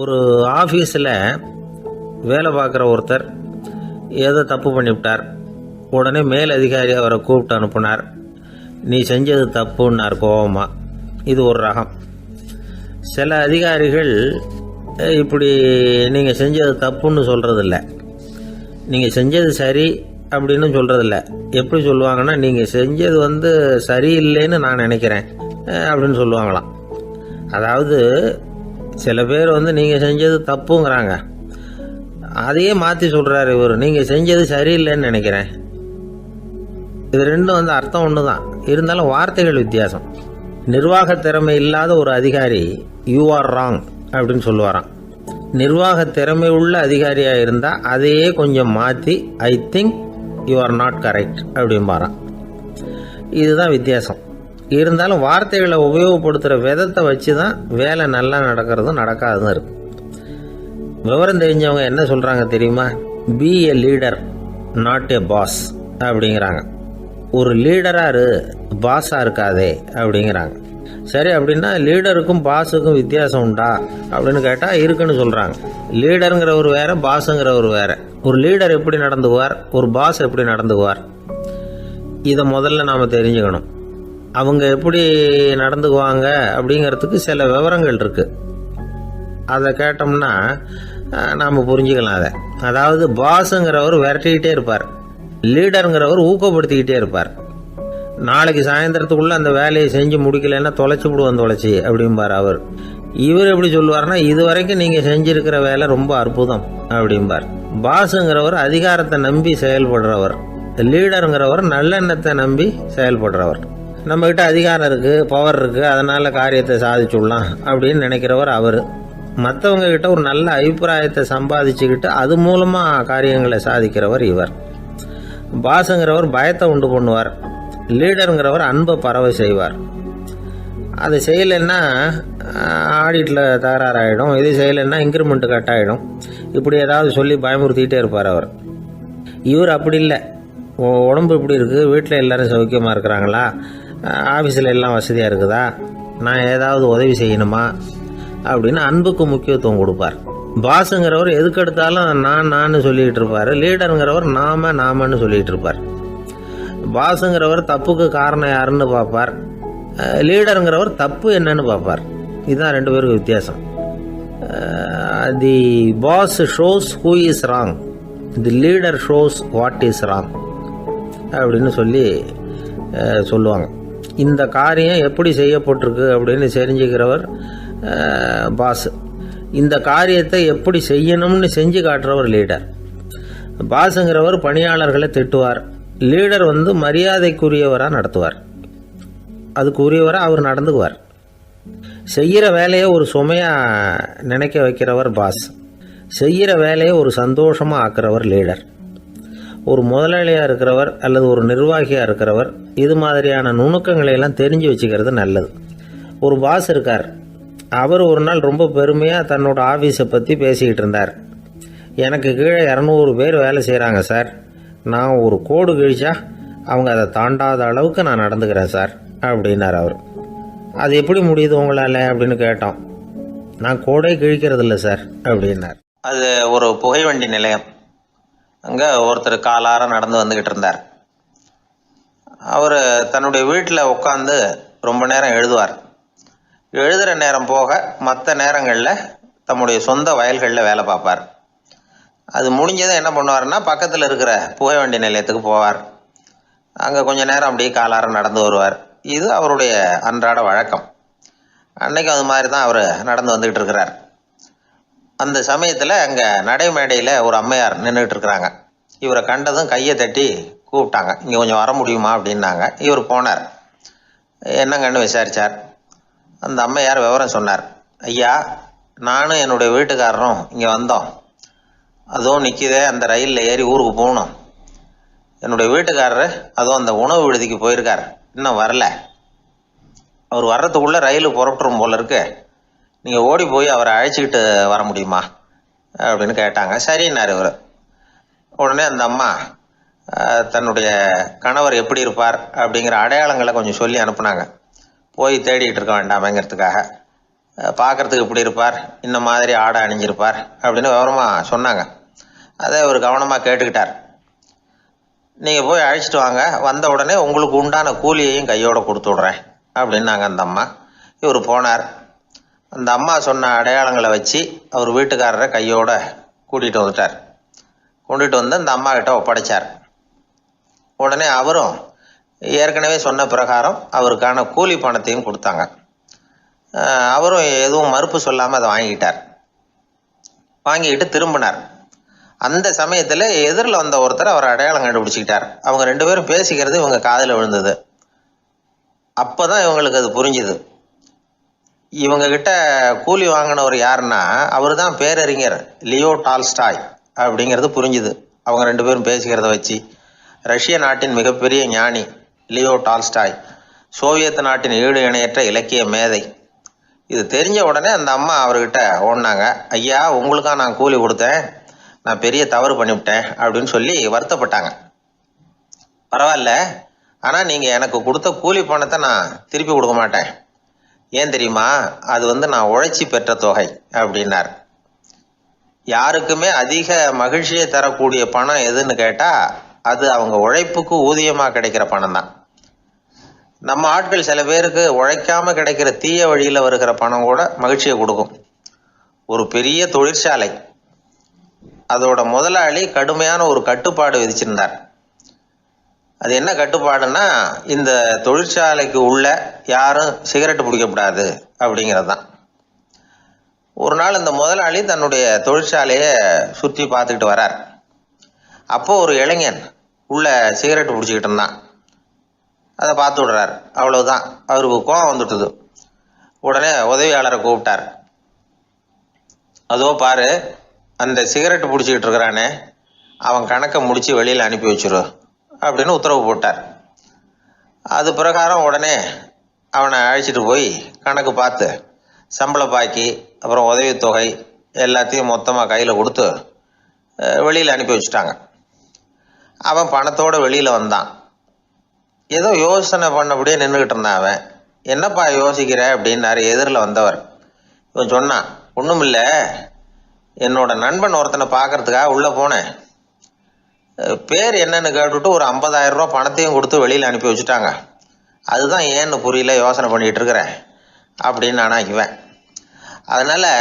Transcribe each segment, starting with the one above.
ஒரு ஆஃபீஸில் வேலை பார்க்குற ஒருத்தர் ஏதோ தப்பு பண்ணிவிட்டார். உடனே மேல் அதிகாரி அவரை கூப்பிட்டு அனுப்புனார். நீ செஞ்சது தப்புன்னார் கோபமாக. இது ஒரு ரகம். சில அதிகாரிகள் இப்படி நீங்கள் செஞ்சது தப்புன்னு சொல்கிறதில்ல, நீங்கள் செஞ்சது சரி அப்படின்னு சொல்கிறதில்ல. எப்படி சொல்லுவாங்கன்னா, நீங்கள் செஞ்சது சரியில்லைன்னு நான் நினைக்கிறேன் அப்படின்னு சொல்லுவாங்களாம். அதாவது சில பேர் நீங்கள் செஞ்சது தப்புங்கிறாங்க, அதையே மாற்றி சொல்கிறாரு இவர், நீங்கள் செஞ்சது சரியில்லைன்னு நினைக்கிறேன். இது ரெண்டும் அர்த்தம் ஒன்று தான், இருந்தாலும் வார்த்தைகள் வித்தியாசம். நிர்வாக திறமை இல்லாத ஒரு அதிகாரி யூ ஆர் ராங் அப்படின்னு சொல்லுவாராம். நிர்வாக திறமை உள்ள அதிகாரியாக இருந்தால் அதையே கொஞ்சம் மாற்றி I think you are not correct அப்படின்பாரான். இதுதான் வித்தியாசம். இருந்தாலும் வார்த்தைகளை உபயோகப்படுத்துகிற விதத்தை வச்சு தான் வேலை நல்லா நடக்கிறதும் நடக்காததும் இருக்கு. விவரம் தெரிஞ்சவங்க என்ன சொல்கிறாங்க தெரியுமா? Be a leader not a boss அப்படிங்கிறாங்க. ஒரு லீடராக இரு, பாஸாக இருக்காதே அப்படிங்கிறாங்க. சரி, அப்படின்னா லீடருக்கும் பாஸுக்கும் வித்தியாசம் உண்டா அப்படின்னு கேட்டால் இருக்குன்னு சொல்கிறாங்க. லீடருங்கிறவர் வேற, பாஸுங்கிறவர் வேற. ஒரு லீடர் எப்படி நடந்துக்குவார், ஒரு பாஸ் எப்படி நடந்துக்குவார், இதை முதல்ல நாம் தெரிஞ்சுக்கணும். அவங்க எப்படி நடந்துக்குவாங்க அப்படிங்கிறதுக்கு சில விவரங்கள் இருக்குது. அதை கேட்டோம்னா நாம் புரிஞ்சுக்கலாம் அதை. அதாவது பாஸுங்கிறவர் விரட்டிக்கிட்டே இருப்பார், லீடருங்கிறவர் ஊக்கப்படுத்திக்கிட்டே இருப்பார். நாளைக்கு சாயந்தரத்துக்குள்ளே அந்த வேலையை செஞ்சு முடிக்கலைன்னா தொலைச்சி விடுவோம் தொலைச்சி அப்படிம்பார் அவர். இவர் எப்படி சொல்லுவார்னா, இது வரைக்கும் நீங்கள் செஞ்சுருக்கிற வேலை ரொம்ப அற்புதம் அப்படிம்பார். பாஸுங்கிறவர் அதிகாரத்தை நம்பி செயல்படுறவர், லீடருங்கிறவர் நல்லெண்ணத்தை நம்பி செயல்படுறவர். நம்மக்கிட்ட அதிகாரம் இருக்குது, பவர் இருக்குது, அதனால் காரியத்தை சாதிச்சுடலாம் அப்படின்னு நினைக்கிறவர் அவர். மற்றவங்க கிட்ட ஒரு நல்ல அபிப்பிராயத்தை சம்பாதிச்சுக்கிட்டு அது மூலமாக காரியங்களை சாதிக்கிறவர் இவர். பாஸுங்கிறவர் பயத்தை உண்டு பண்ணுவார், லீடருங்கிறவர் அன்பை பரவ செய்வார். அது செய்யலைன்னா ஆடிட்டில் தகராறாயிடும், இது செய்யலைன்னா இன்க்ரிமெண்ட்டு கட் ஆகிடும், இப்படி ஏதாவது சொல்லி பயமுறுத்திக்கிட்டே இருப்பார் அவர். இவர் அப்படி இல்லை. உடம்பு இப்படி இருக்குது, வீட்டில் எல்லோரும் சௌக்கியமாக இருக்கிறாங்களா, ஆஃபீஸில் எல்லாம் வசதியாக இருக்குதா, நான் ஏதாவது உதவி செய்யணுமா அப்படின்னு அன்புக்கு முக்கியத்துவம் கொடுப்பார். பாஸுங்கிறவர் எதுக்கு எடுத்தாலும் நான் சொல்லிகிட்டு இருப்பார், லீடருங்கிறவர் நாமன்னு சொல்லிகிட்டு இருப்பார். பாஸுங்கிறவர் தப்புக்கு காரணம் யாருன்னு பார்ப்பார், லீடருங்கிறவர் தப்பு என்னன்னு பார்ப்பார். இதுதான் ரெண்டு பேருக்கு வித்தியாசம். The boss shows who is wrong, the leader shows what is wrong அப்படின்னு சொல்லுவாங்க. இந்த காரியம் எப்படி செய்யப்பட்டிருக்கு அப்படின்னு தெரிஞ்சுக்கிறவர் பாஸ். இந்த காரியத்தை எப்படி செய்யணும்னு செஞ்சு காட்டுறவர் லீடர். பாஸுங்கிறவர் பணியாளர்களை திட்டுவார், லீடர் மரியாதைக்குரியவராக நடத்துவார், அதுக்குரியவராக அவர் நடந்துக்குவார். செய்கிற வேலையை ஒரு சுமையாக நினைக்க வைக்கிறவர் பாஸ், செய்கிற வேலையை ஒரு சந்தோஷமாக ஆக்கிறவர் லீடர். ஒரு முதலாளியாக இருக்கிறவர் அல்லது ஒரு நிர்வாகியாக இருக்கிறவர் இது மாதிரியான நுணுக்கங்களையெல்லாம் தெரிஞ்சு வச்சுக்கிறது நல்லது. ஒரு பாஸ் இருக்கார், அவர் ஒரு நாள் ரொம்ப பெருமையாக தன்னோட ஆஃபீஸை பற்றி பேசிக்கிட்டு இருந்தார். எனக்கு கீழே 200 பேர் வேலை செய்கிறாங்க சார், நான் ஒரு கோடு கிழிச்சா அவங்க அதை தாண்டாத அளவுக்கு நான் நடந்துக்கிறேன் சார் அப்படின்னார் அவர். அது எப்படி முடியுது உங்களால் அப்படின்னு கேட்டோம். நான் கோடே கிழிக்கிறதில்ல சார் அப்படின்னார். அது ஒரு புகைவண்டி நிலையம். அங்கே ஒருத்தர் காலார நடந்து வந்துக்கிட்டு இருந்தார். அவர் தன்னுடைய வீட்டில் உட்காந்து ரொம்ப நேரம் எழுதுவார். எழுதுகிற நேரம் போக மற்ற நேரங்களில் தம்முடைய சொந்த வயல்களில் வேலை பார்ப்பார். அது முடிஞ்சதை என்ன பண்ணுவார்னா, பக்கத்தில் இருக்கிற புகைவண்டி நிலையத்துக்கு போவார். அங்கே கொஞ்சம் நேரம் அப்படியே காலார நடந்து வருவார். இது அவருடைய அன்றாட வழக்கம். அன்னைக்கு அது மாதிரி தான் அவர் நடந்து வந்துக்கிட்டு இருக்கிறார். அந்த சமயத்தில் அங்கே நடைமேடையில் ஒரு அம்மையார் நின்றுட்டு இருக்கிறாங்க. இவரை கண்டதும் கையை தட்டி கூப்பிட்டாங்க, இங்கே கொஞ்சம் வர முடியுமா அப்படின்னாங்க. இவர் போனார், என்னங்கன்னு விசாரித்தார். அந்த அம்மையார் விவரம் சொன்னார். ஐயா, நானும் என்னுடைய வீட்டுக்காரரும் இங்கே வந்தோம், அதுவும் நிற்கிதே, அந்த ரயிலில் ஏறி ஊருக்கு போகணும். என்னுடைய வீட்டுக்காரரு அதுவும் அந்த உணவு விடுதிக்கு போயிருக்கார், இன்னும் வரல. அவர் வர்றதுக்குள்ளே ரயில் புறப்பட்டுரும் போல இருக்கு, நீங்கள் ஓடி போய் அவரை அழைச்சிக்கிட்டு வர முடியுமா அப்படின்னு கேட்டாங்க. சரின்னார் இவர். உடனே அந்த அம்மா தன்னுடைய கணவர் எப்படி இருப்பார் அப்படிங்கிற அடையாளங்களை கொஞ்சம் சொல்லி அனுப்புனாங்க. போய் தேடிக்கிட்டு இருக்க வேண்டாமேங்கிறதுக்காக. பார்க்கறதுக்கு இப்படி இருப்பார், இந்த மாதிரி ஆடை அணிஞ்சிருப்பார் அப்படின்னு விவரமாக சொன்னாங்க. அதை அவர் கவனமாக கேட்டுக்கிட்டார். நீங்கள் போய் அழைச்சிட்டு வாங்க, வந்த உடனே உங்களுக்கு உண்டான கூலியையும் கையோடு கொடுத்து விட்றேன் அப்படின்னாங்க அந்த அம்மா. இவர் போனார். அந்த அம்மா சொன்ன அடையாளங்களை வச்சு அவர் வீட்டுக்காரரை கையோட கூட்டிகிட்டு வந்துட்டார். கொண்டுட்டு வந்து அந்த அம்மா கிட்ட ஒப்படைச்சார். உடனே அவரும் ஏற்கனவே சொன்ன பிரகாரம் அவருக்கான கூலி பணத்தையும் கொடுத்தாங்க. அவரும் எதுவும் மறுப்பு சொல்லாமல் அதை வாங்கிக்கிட்டார். வாங்கிக்கிட்டு திரும்பினார். அந்த சமயத்தில் எதிரில் வந்த ஒருத்தர் அவர் அடையாளம் கண்டுபிடிச்சிக்கிட்டார். அவங்க 2 பேரும் பேசிக்கிறது இவங்க காதில் விழுந்தது. அப்போ தான் இவங்களுக்கு அது புரிஞ்சுது. இவங்ககிட்ட கூலி வாங்கினவர் யாருன்னா அவர் தான் பேரறிஞர் லியோ டால்ஸ்டாய் அப்படிங்கிறது புரிஞ்சுது. அவங்க 2 பேரும் பேசிக்கிறத வச்சு ரஷ்ய நாட்டின் மிகப்பெரிய ஞானி லியோ டால்ஸ்டாய், சோவியத் நாட்டின் ஈடு இணையற்ற இலக்கிய மேதை. இது தெரிஞ்ச உடனே அந்த அம்மா அவர்கிட்ட ஓடினாங்க. ஐயா, உங்களுக்காக நான் கூலி கொடுத்தேன், நான் பெரிய தவறு பண்ணிவிட்டேன் அப்படின்னு சொல்லி வருத்தப்பட்டாங்க. பரவாயில்ல, ஆனால் நீங்கள் எனக்கு கொடுத்த கூலி பணத்தை நான் திருப்பி கொடுக்க மாட்டேன். ஏன் தெரியுமா? அது நான் உழைச்சி பெற்ற தொகை அப்படின்னார். யாருக்குமே அதிக மகிழ்ச்சியை தரக்கூடிய பணம் எதுன்னு கேட்டால் அது அவங்க உழைப்புக்கு ஊதியமாக கிடைக்கிற பணம் தான். நம்ம ஆட்கள் சில பேருக்கு உழைக்காம கிடைக்கிற தீய வழியில் வருகிற பணம் கூட மகிழ்ச்சியை கொடுக்கும். ஒரு பெரிய தொழிற்சாலை, அதோட முதலாளி கடுமையான ஒரு கட்டுப்பாடு விதிச்சிருந்தார். அது என்ன கட்டுப்பாடுன்னா, இந்த தொழிற்சாலைக்கு உள்ள யாரும் சிகரெட்டு பிடிக்கக்கூடாது அப்படிங்கிறது தான். ஒரு நாள் இந்த முதலாளி தன்னுடைய தொழிற்சாலையை சுற்றி பார்த்துக்கிட்டு வரார். அப்போது ஒரு இளைஞன் உள்ள சிகரெட்டு பிடிச்சிக்கிட்டு இருந்தான். அதை பார்த்து விடுறார். அவ்வளவுதான், அவருக்கு கோபம் வந்துட்டுது. உடனே உதவியாளரை கூப்பிட்டார். அதோ பாரு, அந்த சிகரெட்டு பிடிச்சிக்கிட்டு இருக்கிறானே, அவன் கணக்கை முடித்து வெளியில் அனுப்பி வச்சிரு அப்படின்னு உத்தரவு போட்டார். அது பிரகாரம் உடனே அவனை அழைச்சிட்டு போய் கணக்கு பார்த்து சம்பள பாக்கி அப்புறம் உதவித்தொகை எல்லாத்தையும் மொத்தமாக கையில் கொடுத்து வெளியில் அனுப்பி வச்சுட்டாங்க. அவன் பணத்தோடு வெளியில் வந்தான். ஏதோ யோசனை பண்ணபடியே நின்றுக்கிட்டு இருந்தான். அவன் என்னப்பா யோசிக்கிற அப்படின்னாரு எதிரில் வந்தவர். இவன் சொன்னான், ஒன்றும் இல்லை, என்னோட நண்பன் ஒருத்தனை பார்க்கறதுக்காக உள்ளே போனேன். பேர் என்னன்னு கேட்டுவிட்டு ஒரு 50,000 ரூபா பணத்தையும் கொடுத்து வெளியில் அனுப்பி வச்சுட்டாங்க. அதுதான் ஏன்னு புரியல, யோசனை பண்ணிகிட்டு இருக்கிறேன் அப்படின்னு நானா இவன். அதனால்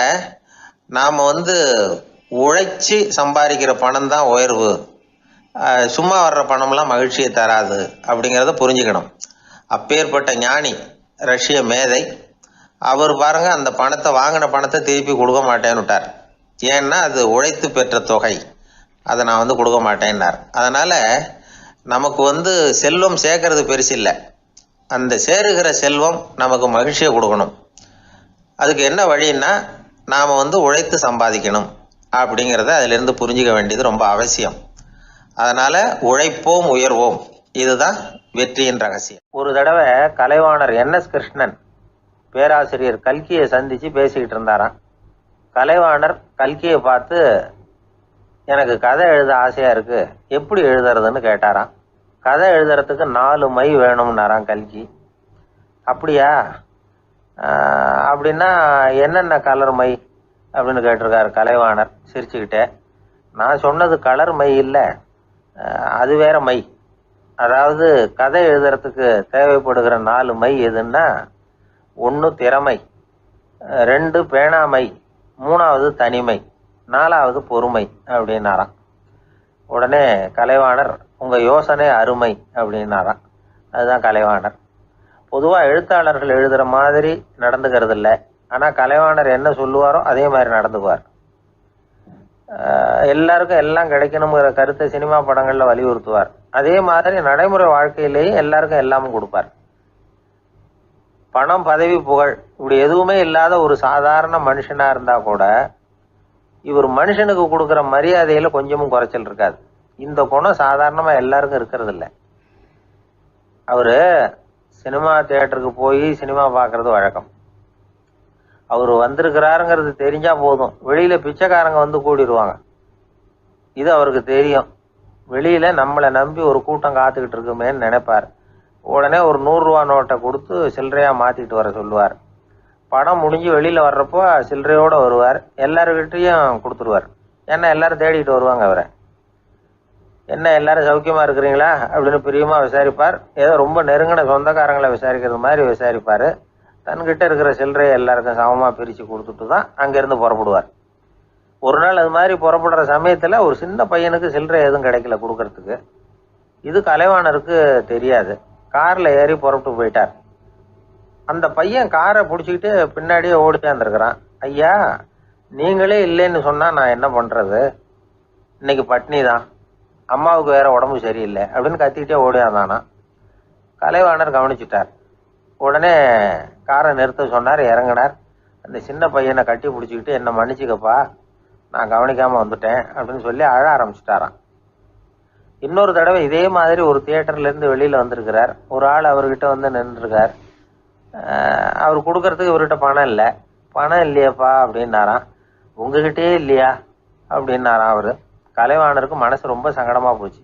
நாம் உழைச்சி சம்பாதிக்கிற பணம் தான் உயர்வு, சும்மா வர்ற பணம்லாம் மகிழ்ச்சியை தராது அப்படிங்கிறத புரிஞ்சுக்கணும். அப்பேற்பட்ட ஞானி ரஷ்ய மேதை அவர் பாருங்க, அந்த பணத்தை வாங்கின பணத்தை திருப்பி கொடுக்க மாட்டேன்னு விட்டார். ஏன்னா அது உழைத்து பெற்ற தொகை, அதை நான் கொடுக்க மாட்டேன்னார். அதனால் நமக்கு செல்வம் சேர்க்கறது பெருசு இல்லை, அந்த சேருகிற செல்வம் நமக்கு மகிழ்ச்சியை கொடுக்கணும். அதுக்கு என்ன வழின்னா நாம் உழைத்து சம்பாதிக்கணும் அப்படிங்கிறத அதிலிருந்து புரிஞ்சிக்க வேண்டியது ரொம்ப அவசியம். அதனால் உழைப்போம் உயர்வோம், இதுதான் வெற்றியின் ரகசியம். ஒரு தடவை கலைவாணர் NS கிருஷ்ணன் பேராசிரியர் கல்கியை சந்தித்து பேசிக்கிட்டு இருந்தாராம். கலைவாணர் கல்கியை பார்த்து, எனக்கு கதை எழுத ஆசையாக இருக்குது, எப்படி எழுதுறதுன்னு கேட்டாராம். கதை எழுதுறதுக்கு 4 மை வேணும்னாராம் கல்கி. அப்படியா, அப்படின்னா என்னென்ன கலர் மை அப்படின்னு கேட்டிருக்காரு கலைவாணர் சிரிச்சுக்கிட்டே. நான் சொன்னது கலர் மை இல்லை, அது வேற மை. அதாவது கதை எழுதுறதுக்கு தேவைப்படுகிற 4 மை எதுன்னா, 1 திறமை, 2 பேணாமை, 3வது தனிமை, 4வது பொறுமை அப்படின்னாராம். உடனே கலைவாணர், உங்கள் யோசனை அருமை அப்படின்னாராம். அதுதான் கலைவாணர். பொதுவாக எழுத்தாளர்கள் எழுதுகிற மாதிரி நடந்துக்கிறது இல்லை, ஆனால் கலைவாணர் என்ன சொல்லுவாரோ அதே மாதிரி நடந்துக்குவார். எல்லாருக்கும் எல்லாம் கிடைக்கணுங்கிற கருத்தை சினிமா படங்களில் வலியுறுத்துவார். அதே மாதிரி நடைமுறை வாழ்க்கையிலேயும் எல்லாருக்கும் எல்லாமும் கொடுப்பார். பணம், பதவி, புகழ் இப்படி எதுவுமே இல்லாத ஒரு சாதாரண மனுஷனாக இருந்தால் கூட இவர் மனுஷனுக்கு கொடுக்குற மரியாதையில் கொஞ்சமும் குறைச்சல் இருக்காது. இந்த குணம் சாதாரணமாக எல்லாருக்கும் இருக்கிறது இல்லை. அவர் சினிமா தியேட்டருக்கு போய் சினிமா பார்க்குறது வழக்கம். அவர் வந்திருக்கிறாருங்கிறது தெரிஞ்சால் போதும், வெளியில் பிச்சைக்காரங்க கூடிடுவாங்க. இது அவருக்கு தெரியும். வெளியில் நம்மளை நம்பி ஒரு கூட்டம் காத்துக்கிட்டு இருக்குமேன்னு நினைப்பார். உடனே ஒரு 100 ரூபா நோட்டை கொடுத்து சில்லறையாக மாற்றிட்டு வர சொல்லுவார். படம் முடிஞ்சு வெளியில் வர்றப்போ சில்லறையோடு வருவார், எல்லாருக்கிட்டையும் கொடுத்துருவார். ஏன்னா எல்லாரும் தேடிட்டு வருவாங்க அவரை. என்ன எல்லாரும் சௌக்கியமாக இருக்கிறீங்களா அப்படின்னு பிரியமாக விசாரிப்பார். ஏதோ ரொம்ப நெருங்கின சொந்தக்காரங்களை விசாரிக்கிறது மாதிரி விசாரிப்பார். தன்கிட்ட இருக்கிற சில்லறையை எல்லாருக்கும் சமமாக பிரித்து கொடுத்துட்டு தான் அங்கேருந்து புறப்படுவார். ஒரு நாள் அது மாதிரி புறப்படுற சமயத்தில் ஒரு சின்ன பையனுக்கு சில்லறை எதுவும் கிடைக்கல கொடுக்கறதுக்கு. இது கலைவாணருக்கு தெரியாது. காரில் ஏறி புறப்பட்டு போயிட்டார். அந்த பையன் காரை பிடிச்சிக்கிட்டு பின்னாடியே ஓடி சேர்ந்துருக்கிறான். ஐயா, நீங்களே இல்லைன்னு சொன்னால் நான் என்ன பண்ணுறது? இன்னைக்கு பட்னி தான், அம்மாவுக்கு வேற உடம்பு சரியில்லை அப்படின்னு கத்திக்கிட்டே ஓடியாந்தானா. கலைவாணர் கவனிச்சுட்டார். உடனே காரை நிறுத்த சொன்னார், இறங்கினார். அந்த சின்ன பையனை கட்டி பிடிச்சிக்கிட்டு என்னை மன்னிச்சுக்கப்பா, நான் கவனிக்காமல் வந்துட்டேன் அப்படின்னு சொல்லி அழ ஆரம்பிச்சுட்டாராம். இன்னொரு தடவை இதே மாதிரி ஒரு தியேட்டர்லேருந்து வெளியில் வந்திருக்கிறார். ஒரு ஆள் அவர்கிட்ட வந்து நின்றுருக்கார். அவர் கொடுக்கறதுக்கு இவர்கிட்ட பணம் இல்லை. பணம் இல்லையாப்பா அப்படின்னாராம். உங்ககிட்டே இல்லையா அப்படின்னாராம் அவர். கலைவாணருக்கு மனசு ரொம்ப சங்கடமாக போச்சு.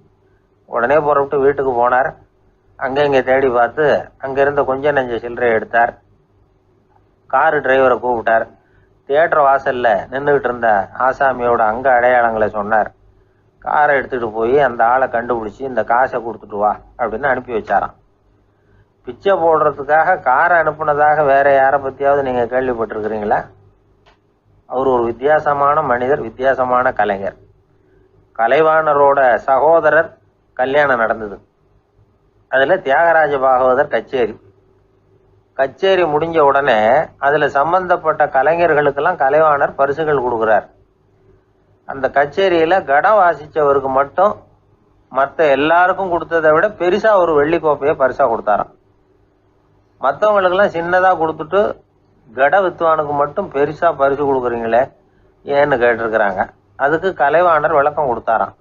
உடனே புறப்பட்டு வீட்டுக்கு போனார். அங்கே இங்கே தேடி பார்த்து அங்கேருந்த கொஞ்சம் நெஞ்ச சில்லறையை எடுத்தார். காரு டிரைவரை கூப்பிட்டார். தியேட்டர் வாசலில் நின்றுக்கிட்டு இருந்த ஆசாமியோட அங்க அடையாளங்களை சொன்னார். காரை எடுத்துகிட்டு போய் அந்த ஆளை கண்டுபிடிச்சி இந்த காசை கொடுத்துட்டு வா அப்படின்னு அனுப்பி வச்சாராம். பிச்சை போடுறதுக்காக காரை அனுப்புனதாக வேற யாரை பற்றியாவது நீங்கள் கேள்விப்பட்டிருக்கிறீங்களா? அவர் ஒரு வித்தியாசமான மனிதர், வித்தியாசமான கலைஞர். கலைவாணரோட சகோதரர் கல்யாணம் நடந்தது. அதில் தியாகராஜ பாகவதர் கச்சேரி முடிஞ்ச உடனே அதில் சம்பந்தப்பட்ட கலைஞர்களுக்கெல்லாம் கலைவாணர் பரிசுகள் கொடுக்குறார். அந்த கச்சேரியில் கடம் வாசித்தவருக்கு மட்டும் மற்ற எல்லாருக்கும் கொடுத்ததை விட பெருசாக ஒரு வெள்ளிக்கோப்பையை பரிசாக கொடுத்தாராம். மற்றவங்களுக்கெல்லாம் சின்னதாக கொடுத்துட்டு கட வித்துவானுக்கு மட்டும் பெருசாக பரிசு கொடுக்குறீங்களே ஏன்னு கேட்டிருக்கிறாங்க. அதுக்கு கலைவாணர் விளக்கம் கொடுத்தாராம்.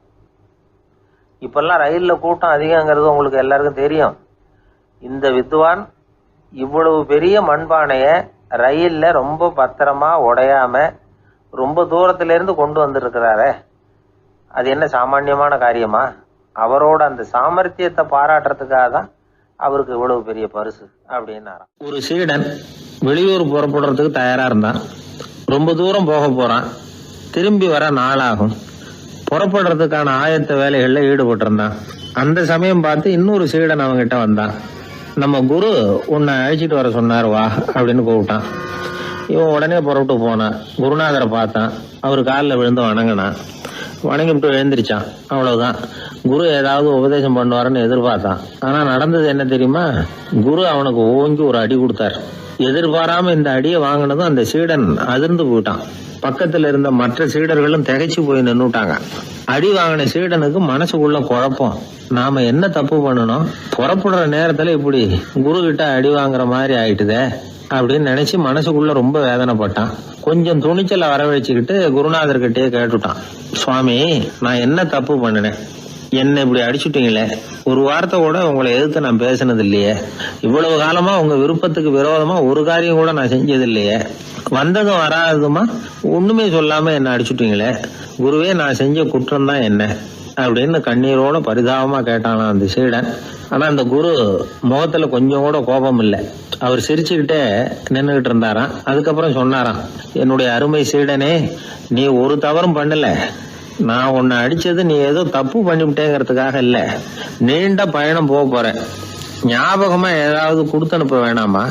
இப்பெல்லாம் ரயிலில் கூட்டம் அதிகங்கிறது உங்களுக்கு எல்லாருக்கும் தெரியும். இந்த வித்வான் இவ்வளவு பெரிய மண்பானையை ரயிலில் ரொம்ப பத்திரமா உடையாம ரொம்ப தூரத்திலேருந்து கொண்டு வந்துருக்கிறாரே, அது என்ன சாமானியமான காரியமா? அவரோட அந்த சாமர்த்தியத்தை பாராட்டுறதுக்காக தான் அவருக்கு இவ்வளவு பெரிய பரிசு அப்படின்னாராம். ஒரு சீடன் வெளியூர் புறப்படுறதுக்கு தயாரா இருந்தான். ரொம்ப தூரம் போக போறான். திரும்பி வர நாளாகும். புறப்படுறதுக்கான ஆயத்த வேலைகளில் ஈடுபட்டிருந்தான். அந்த சமயம் பார்த்து இன்னொரு சீடன் அவங்ககிட்ட வந்தான். நம்ம குரு உன்னை அழைச்சிட்டு வர சொன்னார், வா அப்படின்னு கூப்பிட்டான். இவன் உடனே புறப்பட்டு போனான். குருநாதரை பார்த்தான். அவர் காலில் விழுந்து வணங்கினான். வணங்கிவிட்டு எழுந்திரிச்சான். அவ்வளவுதான். குரு ஏதாவது உபதேசம் பண்ணுவாருன்னு எதிர்பார்த்தான். ஆனா நடந்தது என்ன தெரியுமா? குரு அவனுக்கு ஓங்கி ஒரு அடி கொடுத்தார். எதிர்பாராம இந்த அடியை வாங்கினதும் அந்த சீடன் அதிர்ந்து போயிட்டான். பக்கத்துல இருந்த மற்ற சீடர்களும் திகைச்சு போய் நின்னுட்டாங்க. அடி வாங்கின சீடனுக்கு மனசுக்குள்ள குழப்பம். நாம என்ன தப்பு பண்ணணும், புறப்படுற நேரத்துல இப்படி குரு கிட்ட அடி வாங்குற மாதிரி ஆயிட்டுதே அப்படின்னு நினைச்சு மனசுக்குள்ள ரொம்ப வேதனைப்பட்டான். கொஞ்சம் துணிச்சலை வரவழைச்சுக்கிட்டு குருநாதர்கிட்டயே கேட்டுட்டான், சுவாமி, நான் என்ன தப்பு பண்ணினேன்? என்ன இப்படி அடிச்சுட்டீங்களே, ஒரு வார்த்தை கூட உங்களை எதிர்த்து நான் பேசினது இல்லையே, இவ்வளவு காலமா உங்க விருப்பத்துக்கு விரோதமா ஒரு காரியம் கூட நான் செஞ்சது இல்லையே, வந்ததும் வராததுமா ஒண்ணுமே சொல்லாம என்ன அடிச்சுட்டீங்களே, குருவே, நான் செஞ்ச குற்றம் தான் என்ன அப்படின்னு கண்ணீரோட பரிதாபமா கேட்டானா அந்த சீடன். ஆனா அந்த குரு முகத்துல கொஞ்சம் கூட கோபம் இல்லை. அவர் சிரிச்சுக்கிட்டே நின்றுகிட்டு இருந்தாராம். அதுக்கப்புறம் சொன்னாராம், என்னுடைய அருமை சீடனே, நீ ஒரு தவறும் பண்ணல. நான் உன்னை அடிச்சது நீ ஏதோ தப்பு பண்ணிவிட்டேங்கிறதுக்காக இல்ல, நீண்ட பயணம் போக போறேன், ஞாபகமா ஏதாவது கொடுத்து அனுப்ப வேணாமா?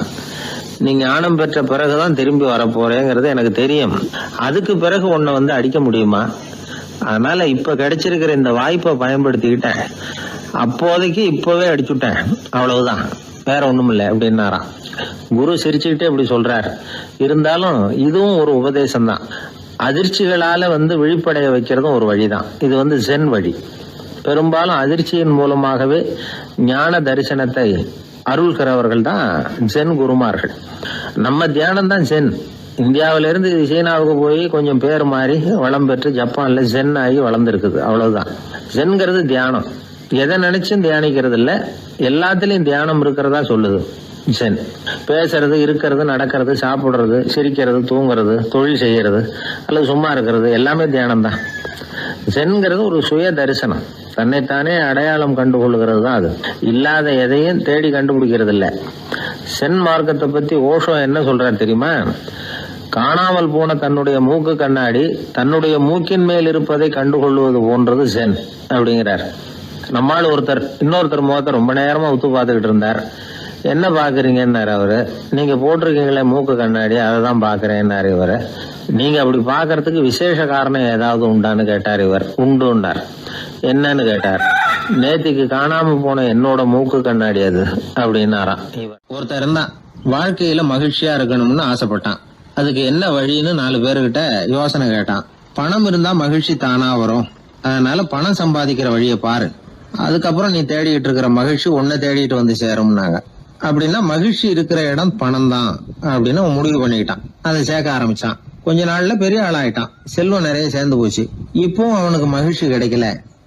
நீ ஞானம் பெற்ற பிறகுதான் திரும்பி வர போறேங்கிறது எனக்கு தெரியும். அதுக்கு பிறகு உன்னை வந்து அடிக்க முடியுமா? அதனால இப்ப கிடைச்சிருக்கிற இந்த வாய்ப்பை பயன்படுத்திக்கிட்டேன். அப்போதைக்கு இப்பவே அடிச்சுட்டேன், அவ்வளவுதான், வேற ஒண்ணும் இல்லை அப்படின்னாராம். குரு சிரிச்சுக்கிட்டே இப்படி சொல்றார். இருந்தாலும் இதுவும் ஒரு உபதேசம் தான். அதிர்ச்சிகளால விழிப்படைய வைக்கிறதும் ஒரு வழிதான். இது ஜென் வழி. பெரும்பாலும் அதிர்ச்சியின் மூலமாகவே ஞான தரிசனத்தை அருள்கிறவர்கள் தான் ஜென் குருமார்கள். நம்ம தியானம் தான் ஜென். இந்தியாவிலிருந்து சீனாவுக்கு போய் கொஞ்சம் பேர் மாறி வளம் பெற்று ஜப்பான்ல ஜென் ஆகி வளர்ந்துருக்குது, அவ்வளவுதான். ஜென்கிறது தியானம். எதை நினைச்சும் தியானிக்கிறது இல்ல, எல்லாத்திலையும் தியானம் இருக்கிறதா சொல்லுது ஜென். பேசுறது, இருக்கிறது, நடக்கிறது, சாப்பிடுறது, சிரிக்கிறது, தூங்குறது, தொழில் செய்யறது அல்லது சும்மா இருக்கிறது எல்லாமே தியானம் தான். ஜென்கிறது ஒரு சுய தரிசனம், தன்னைத்தானே அடையாளம் கண்டுகொள்கிறது தான் அது. இல்லாத எதையும் தேடி கண்டுபிடிக்கிறது இல்லை. சென் மார்க்கத்தை பத்தி ஓஷோ என்ன சொல்றார் தெரியுமா? காணாமல் போன தன்னுடைய மூக்கு கண்ணாடி தன்னுடைய மூக்கின் மேல் இருப்பதை கண்டுகொள்வது போன்றது சென் அப்படிங்கிறார். நம்மால் இன்னொருத்தர் முகத்தை ரொம்ப நேரமா உத்து பார்த்துக்கிட்டு இருந்தார். என்ன பாக்குறீங்கன்னாரு அவரு. நீங்க போட்டிருக்கீங்களே மூக்கு கண்ணாடி, அதை தான் பாக்குறேன்னாரு இவரு. நீங்க அப்படி பாக்குறதுக்கு விசேஷ காரணம் ஏதாவது உண்டான்னு கேட்டார் இவர். உண்டுன்னார். என்னன்னு கேட்டார். நேத்திக்கு காணாம போன என்னோட மூக்கு கண்ணாடி அது அப்படின்னாராம் இவர். ஒருத்தர் இருந்தான், வாழ்க்கையில மகிழ்ச்சியா இருக்கணும்னு ஆசைப்பட்டான். அதுக்கு என்ன வழின்னு 4 பேருகிட்ட யோசனை கேட்டான். பணம் இருந்தா மகிழ்ச்சி தானா வரும், அதனால பணம் சம்பாதிக்கிற வழியை பாரு, அதுக்கப்புறம் நீ தேடிட்டு இருக்கிற மகிழ்ச்சி உன்னை தேடிட்டு வந்து சேரும்னாங்க. அப்படின்னா மகிழ்ச்சி இருக்கிற இடம் பணம் தான் அப்படின்னு அவன் முடிவு பண்ணிக்கிட்டான். அதை சேர்க்க ஆரம்பிச்சான். கொஞ்ச நாள்ல பெரிய ஆளாயிட்டான். செல்வம் நிறைய சேர்ந்து போச்சு. இப்பவும் அவனுக்கு மகிழ்ச்சி கிடைக்கல.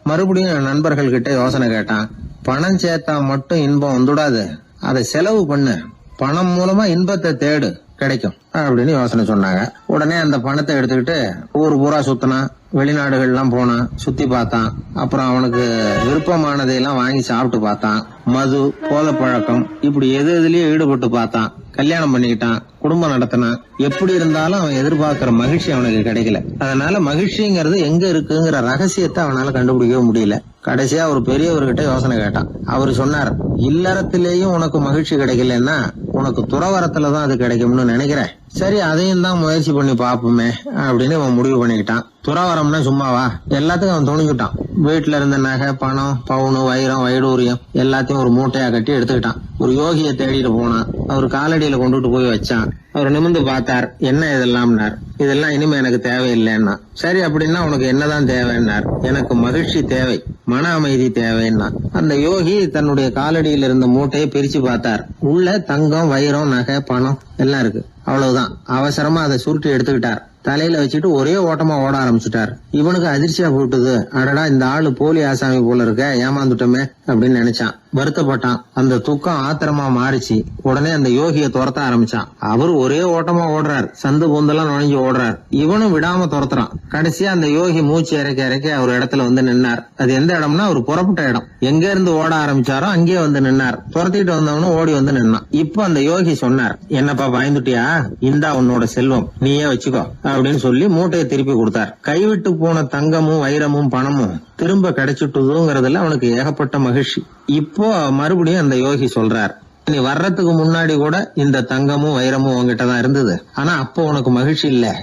மறுபடியும் நண்பர்கள் கிட்ட யோசனை கேட்டான். பணம் சேர்த்தா மட்டும் இன்பம் வந்துடாது, அதை செலவு பண்ணு, பணம் மூலமா இன்பத்தை தேடு, கிடைக்கும் அப்படின்னு யோசனை சொன்னாங்க. உடனே அந்த பணத்தை எடுத்துக்கிட்டு ஊர் பூரா சுத்தினான். வெளிநாடுகள்லாம் போனான், சுத்தி பார்த்தான். அப்புறம் அவனுக்கு விருப்பமானதையெல்லாம் வாங்கி சாப்பிட்டு பார்த்தான். மது, போதை பழக்கம், இப்படி எதுலயும் ஈடுபட்டு பார்த்தான். கல்யாணம் பண்ணிக்கிட்டான், குடும்பம் நடத்தினான். எப்படி இருந்தாலும் அவன் எதிர்பார்க்கிற மகிழ்ச்சி அவனுக்கு கிடைக்கல. அதனால மகிழ்ச்சிங்கிறது எங்க இருக்குங்கிற ரகசியத்தை அவனால கண்டுபிடிக்கவே முடியல. கடைசியா ஒரு பெரியவர்கிட்ட யோசனை கேட்டான். அவரு சொன்னார், இல்லறத்திலேயும் உனக்கு மகிழ்ச்சி கிடைக்கலன்னா உனக்கு துறவரத்துலதான் அது கிடைக்கும்னு நினைக்கிறேன். சரி, அதையும் தான் முயற்சி பண்ணி பாப்போமே அப்படின்னு அவன் முடிவு பண்ணிக்கிட்டான். துறவரம்னா சும்மாவா? எல்லாத்துக்கும் அவன் துணிஞ்சுட்டான். வீட்டுல இருந்த நகை, பணம், பவுனு, வைரம், வைடூரியம் எல்லாத்தையும் ஒரு மூட்டையா கட்டி எடுத்துக்கிட்டான். ஒரு யோகியை தேடிட்டு போனான். அவர் காலடியில கொண்டுட்டு போய் வச்சான். அவர் நிமிர்ந்து பார்த்தார். என்ன இதெல்லாம்னார். இதெல்லாம் இனிமே எனக்கு தேவையில்லைன்னா. சரி, அப்படின்னா உனக்கு என்னதான் தேவைன்னார். எனக்கு மகிழ்ச்சி தேவை, மன அமைதி தேவைன்னா. அந்த யோகி தன்னுடைய காலடியில் இருந்த மூட்டையை பிரிச்சு பார்த்தார். உள்ள தங்கம், வைரம், நகை, பணம் எல்லாம் இருக்கு. அவ்வளவுதான். அவசரமா அதை சுருட்டி எடுத்துக்கிட்டார். தலையில வச்சுட்டு ஒரே ஓட்டமா ஓட ஆரம்பிச்சுட்டார். இவனுக்கு அதிர்ச்சியா போட்டுது. அடடா, இந்த ஆளு போலி ஆசாமி போல இருக்க, ஏமாந்துட்டோமே அப்படின்னு நினைச்சான். வருத்தப்பட்டான். அந்த துக்கம் ஆத்திரமா மாறிச்சு. உடனே அந்த யோகியை துரத்த ஆரம்பிச்சான். அவரு ஒரே ஓட்டமா ஓடுறார். சந்து பொந்தெல்லாம் நுழைஞ்சு ஓடுறார். இவனும் விடாம துரத்துறான். கடைசியா அந்த யோகி மூச்சு இறக்க ஒரு இடத்துல வந்து நின்னார். அது எந்த இடம்னா ஒரு புறப்பட்ட இடம். எங்க இருந்து ஓட ஆரம்பிச்சாரோ அங்கே வந்து நின்னார். துரத்திட்டு வந்தவனும் ஓடி வந்து நின்னான். இப்ப அந்த யோகி சொன்னார், என்னப்பா பயந்துட்டியா? இந்தா உன்னோட செல்வம், நீயே வச்சுக்கோ அப்படின்னு சொல்லி மூட்டையை திருப்பி கொடுத்தார். கைவிட்டு போன தங்கமும், வைரமும், பணமும் திரும்ப கிடைச்சிட்டுதுங்கிறதுல அவனுக்கு ஏகப்பட்ட மகிழ்ச்சி. இப்போ மறுபடியும் அந்த யோகி சொல்றார், நீ வர்றதுக்கு முன்னாடி கூட இந்த தங்கமும் வைரமும் உங்ககிட்டதான் இருந்தது. ஆனா அப்போ உனக்கு மகிழ்ச்சி இல்ல.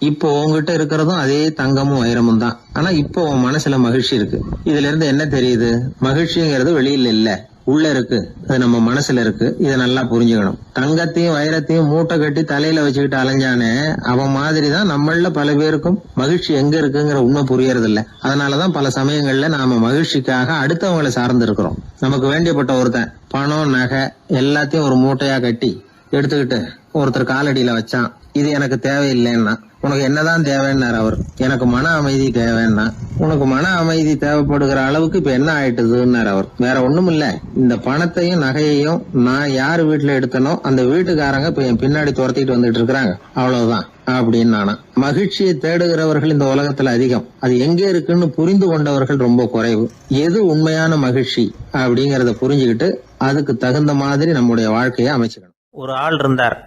இப்போ உங்ககிட்ட இருக்கிறதும் அதே தங்கமும் வைரமும் தான். ஆனா இப்போ உன் மனசுல மகிழ்ச்சி இருக்கு. இதுல இருந்து என்ன தெரியுது? மகிழ்ச்சிங்கிறது வெளியில இல்ல, உள்ள இருக்கு. அது நம்ம மனசுல இருக்கு. இதை நல்லா புரிஞ்சுக்கணும். தங்கத்தையும் வைரத்தையும் மூட்டை கட்டி தலையில வச்சுக்கிட்டு அலைஞ்சானே, அவன் மாதிரிதான் நம்மள பல பேருக்கும் மகிழ்ச்சி எங்க இருக்குங்கிற உண்மை புரியறது இல்ல. அதனாலதான் பல சமயங்கள்ல நாம மகிழ்ச்சிக்காக அடுத்தவங்களை சார்ந்து இருக்கிறோம். நமக்கு வேண்டியப்பட்ட ஒருத்தன் பணம், நகை எல்லாத்தையும் ஒரு மூட்டையா கட்டி எடுத்துக்கிட்டு ஒருத்தர் காலடியில வச்சான். இது எனக்கு தேவையில்லைன்னா. உனக்கு என்னதான் தேவைன்னார் அவர். எனக்கு மன அமைதி தேவைன்னா. உனக்கு மன அமைதி தேவைப்படுகிற அளவுக்கு இப்ப என்ன ஆயிட்டுதுன்னார் அவர். வேற ஒண்ணும் இல்ல, இந்த பணத்தையும் நகையையும் நான் யாரு வீட்டுல எடுத்தனோ அந்த வீட்டுக்காரங்க இப்ப என் பின்னாடி துரத்திட்டு வந்துட்டு இருக்கிறாங்க, அவ்வளவுதான் அப்படின்னு நானா. மகிழ்ச்சியை தேடுகிறவர்கள் இந்த உலகத்துல அதிகம். அது எங்க இருக்குன்னு புரிந்து கொண்டவர்கள் ரொம்ப குறைவு. எது உண்மையான மகிழ்ச்சி அப்படிங்கறத புரிஞ்சுக்கிட்டு அதுக்கு தகுந்த மாதிரி நம்முடைய வாழ்க்கையை அமைச்சுக்கணும். ஒரு ஆள் இருந்தார்.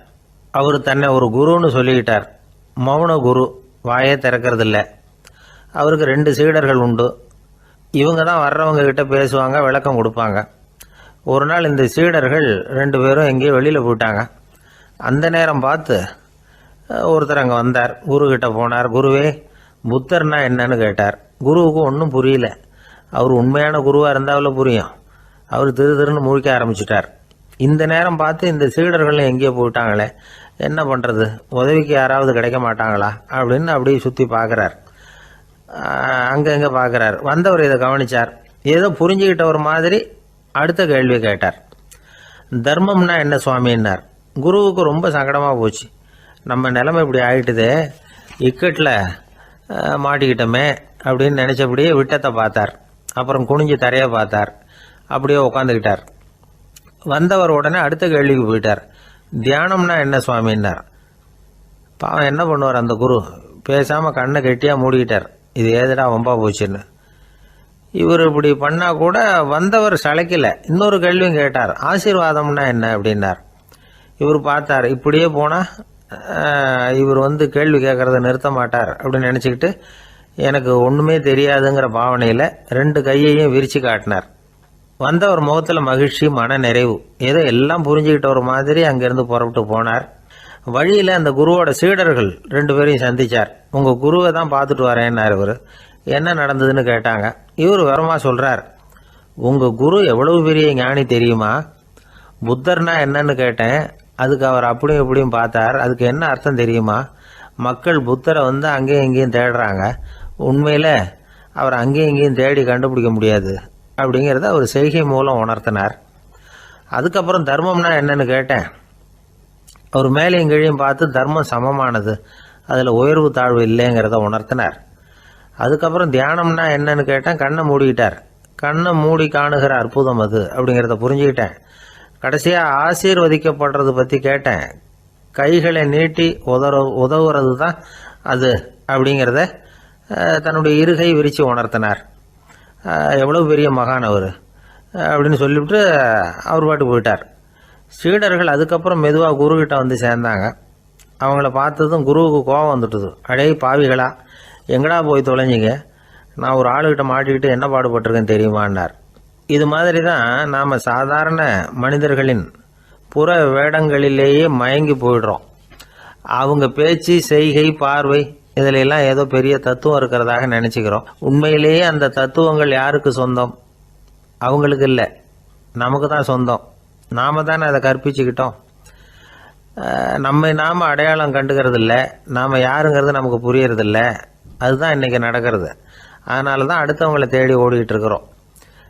அவரு தன்னை ஒரு குருன்னு சொல்லிக்கிட்டார். மௌன குரு, வாயே திறக்கிறது இல்லை. அவருக்கு 2 சீடர்கள் உண்டு. இவங்க தான் வர்றவங்க கிட்ட பேசுவாங்க, விளக்கம் கொடுப்பாங்க. ஒரு நாள் இந்த சீடர்கள் 2 பேரும் எங்கேயோ வெளியில் போயிட்டாங்க. அந்த நேரம் பார்த்து ஒருத்தர் அங்கே வந்தார். குரு கிட்ட போனார். குருவே, புத்தர்னா என்னன்னு கேட்டார். குருவுக்கு ஒன்றும் புரியல. அவர் உண்மையான குருவாக இருந்தாவில் புரியும். அவர் திருன்னு முழிக்க ஆரம்பிச்சிட்டார். இந்த நேரம் பார்த்து இந்த சீடர்கள் எங்கேயோ போயிட்டாங்களே, என்ன பண்ணுறது, உதவிக்கு யாராவது கிடைக்க மாட்டாங்களா அப்படின்னு அப்படியே சுற்றி பார்க்குறார். அங்கங்கே பார்க்குறார். வந்தவர் இதை கவனிச்சார். ஏதோ புரிஞ்சுக்கிட்ட ஒரு மாதிரி அடுத்த கேள்வி கேட்டார். தர்மம்னா என்ன சுவாமின்னார். குருவுக்கு ரொம்ப சங்கடமாக போச்சு. நம்ம நிலைமை இப்படி ஆகிட்டுதே, இக்கட்டில் மாட்டிக்கிட்டோமே அப்படின்னு நினச்சபடியே விட்டத்தை பார்த்தார். அப்புறம் குனிஞ்சு தரையை பார்த்தார். அப்படியே உட்காந்துக்கிட்டார். வந்தவர் உடனே அடுத்த கேள்விக்கு போயிட்டார். தியானம்னா என்ன சுவாமின்னார். பாவம் என்ன பண்ணுவார் அந்த குரு, பேசாமல் கண்ணை கெட்டியாக மூடிக்கிட்டார். இது ஏதடா வம்பா போச்சுன்னு. இவர் இப்படி பண்ணால் கூட வந்தவர் சளைக்கல. இன்னொரு கேள்வியும் கேட்டார். ஆசீர்வாதம்னா என்ன அப்படின்னார். இவர் பார்த்தார், இப்படியே போனால் இவர் கேள்வி கேட்குறத நிறுத்த மாட்டார் அப்படின்னு நினச்சிக்கிட்டு எனக்கு ஒன்றுமே தெரியாதுங்கிற பாவனையில் 2 கையையும் விரித்து காட்டினார். வந்தவர் முகத்தில் மகிழ்ச்சி, மன நிறைவு, ஏதோ எல்லாம் புரிஞ்சுக்கிட்ட ஒரு மாதிரி அங்கேருந்து புறப்பட்டு போனார். வழியில் அந்த குருவோட சீடர்கள் 2 பேரையும் சந்தித்தார். உங்கள் குருவை தான் பார்த்துட்டு வரேன்னார் இவர். என்ன நடந்ததுன்னு கேட்டாங்க. இவர் விவரமாக சொல்கிறார். உங்கள் குரு எவ்வளவு பெரிய ஞானி தெரியுமா? புத்தர்னா என்னன்னு கேட்டேன். அதுக்கு அவர் அப்படியும் இப்படியும் பார்த்தார். அதுக்கு என்ன அர்த்தம் தெரியுமா? மக்கள் புத்தரை அங்கேயும் இங்கேயும் தேடுறாங்க. உண்மையில் அவர் அங்கேயும் இங்கேயும் தேடி கண்டுபிடிக்க முடியாது அப்படிங்கிறத அவர் செய்கை மூலம் உணர்த்தினார். அதுக்கப்புறம் தர்மம்னா என்னன்னு கேட்டேன். அவர் மேலேயும் கீழையும் பார்த்து தர்மம் சமமானது, அதில் உயர்வு தாழ்வு இல்லைங்கிறத உணர்த்தினார். அதுக்கப்புறம் தியானம்னா என்னன்னு கேட்டேன். கண்ணை மூடிக்கிட்டார். கண்ணை மூடி காணுகிற அற்புதம் அது அப்படிங்கிறத புரிஞ்சுக்கிட்டேன். கடைசியாக ஆசீர்வதிக்கப்படுறது பற்றி கேட்டேன். கைகளை நீட்டி உதவுறது தான் அது அப்படிங்கிறத தன்னுடைய இருகை விரித்து உணர்த்தினார். எவ்வளோ பெரிய மகான் அவர் அப்படின்னு சொல்லிவிட்டு அவர் பாட்டுக்கு போயிட்டார். சீடர்கள் அதுக்கப்புறம் மெதுவாக குருக்கிட்ட சேர்ந்தாங்க. அவங்கள பார்த்ததும் குருவுக்கு கோபம் வந்துட்டுது. அடே பாவிகளா, எங்கடா போய் தொலைஞ்சிங்க? நான் ஒரு ஆளுகிட்ட மாட்டிக்கிட்டு என்ன பாடுபட்டிருக்கேன்னு தெரியுமான்னார். இது மாதிரி தான் நாம் சாதாரண மனிதர்களின் புற வேடங்களிலேயே மயங்கி போயிடுறோம். அவங்க பேச்சு, செய்கை, பார்வை இதிலெல்லாம் ஏதோ பெரிய தத்துவம் இருக்கிறதாக நினச்சிக்கிறோம். உண்மையிலேயே அந்த தத்துவங்கள் யாருக்கு சொந்தம்? அவங்களுக்கு இல்லை, நமக்கு தான் சொந்தம். நாம் தானே அதை கற்பிச்சுக்கிட்டோம். நாம் அடையாளம் கண்டுக்கிறதில்ல, நாம் யாருங்கிறது நமக்கு புரியறதில்ல. அதுதான் இன்றைக்கி நடக்கிறது. அதனால தான் அடுத்தவங்களை தேடி ஓடிக்கிட்டு இருக்கிறோம்.